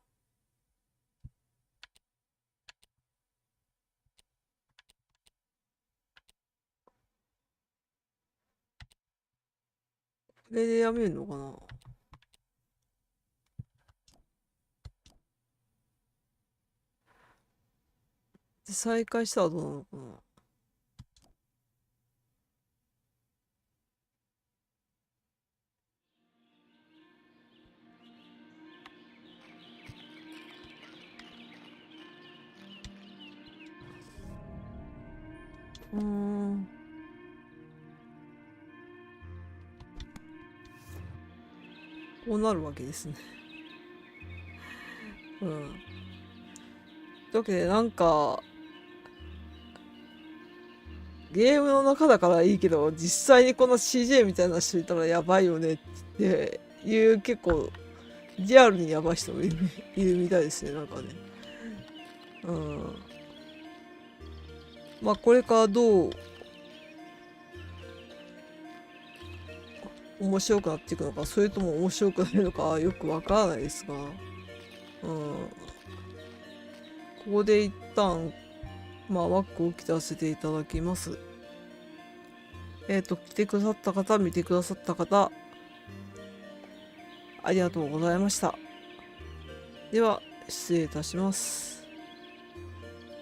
これでやめるのかな。で、再開したらどうなのかな。こうなるわけですね。というわけで、なんか、ゲームの中だからいいけど、実際にこの CJ みたいな人いたらやばいよねっていう結構、リアルにやばい人もいるみたいですね、なんかね。まあ、これからどう、面白くなっていくのか、それとも面白くないのかよくわからないですが、ここで一旦、まあ、枠を切らせていただきます。来てくださった方、見てくださった方、ありがとうございました。では、失礼いたします。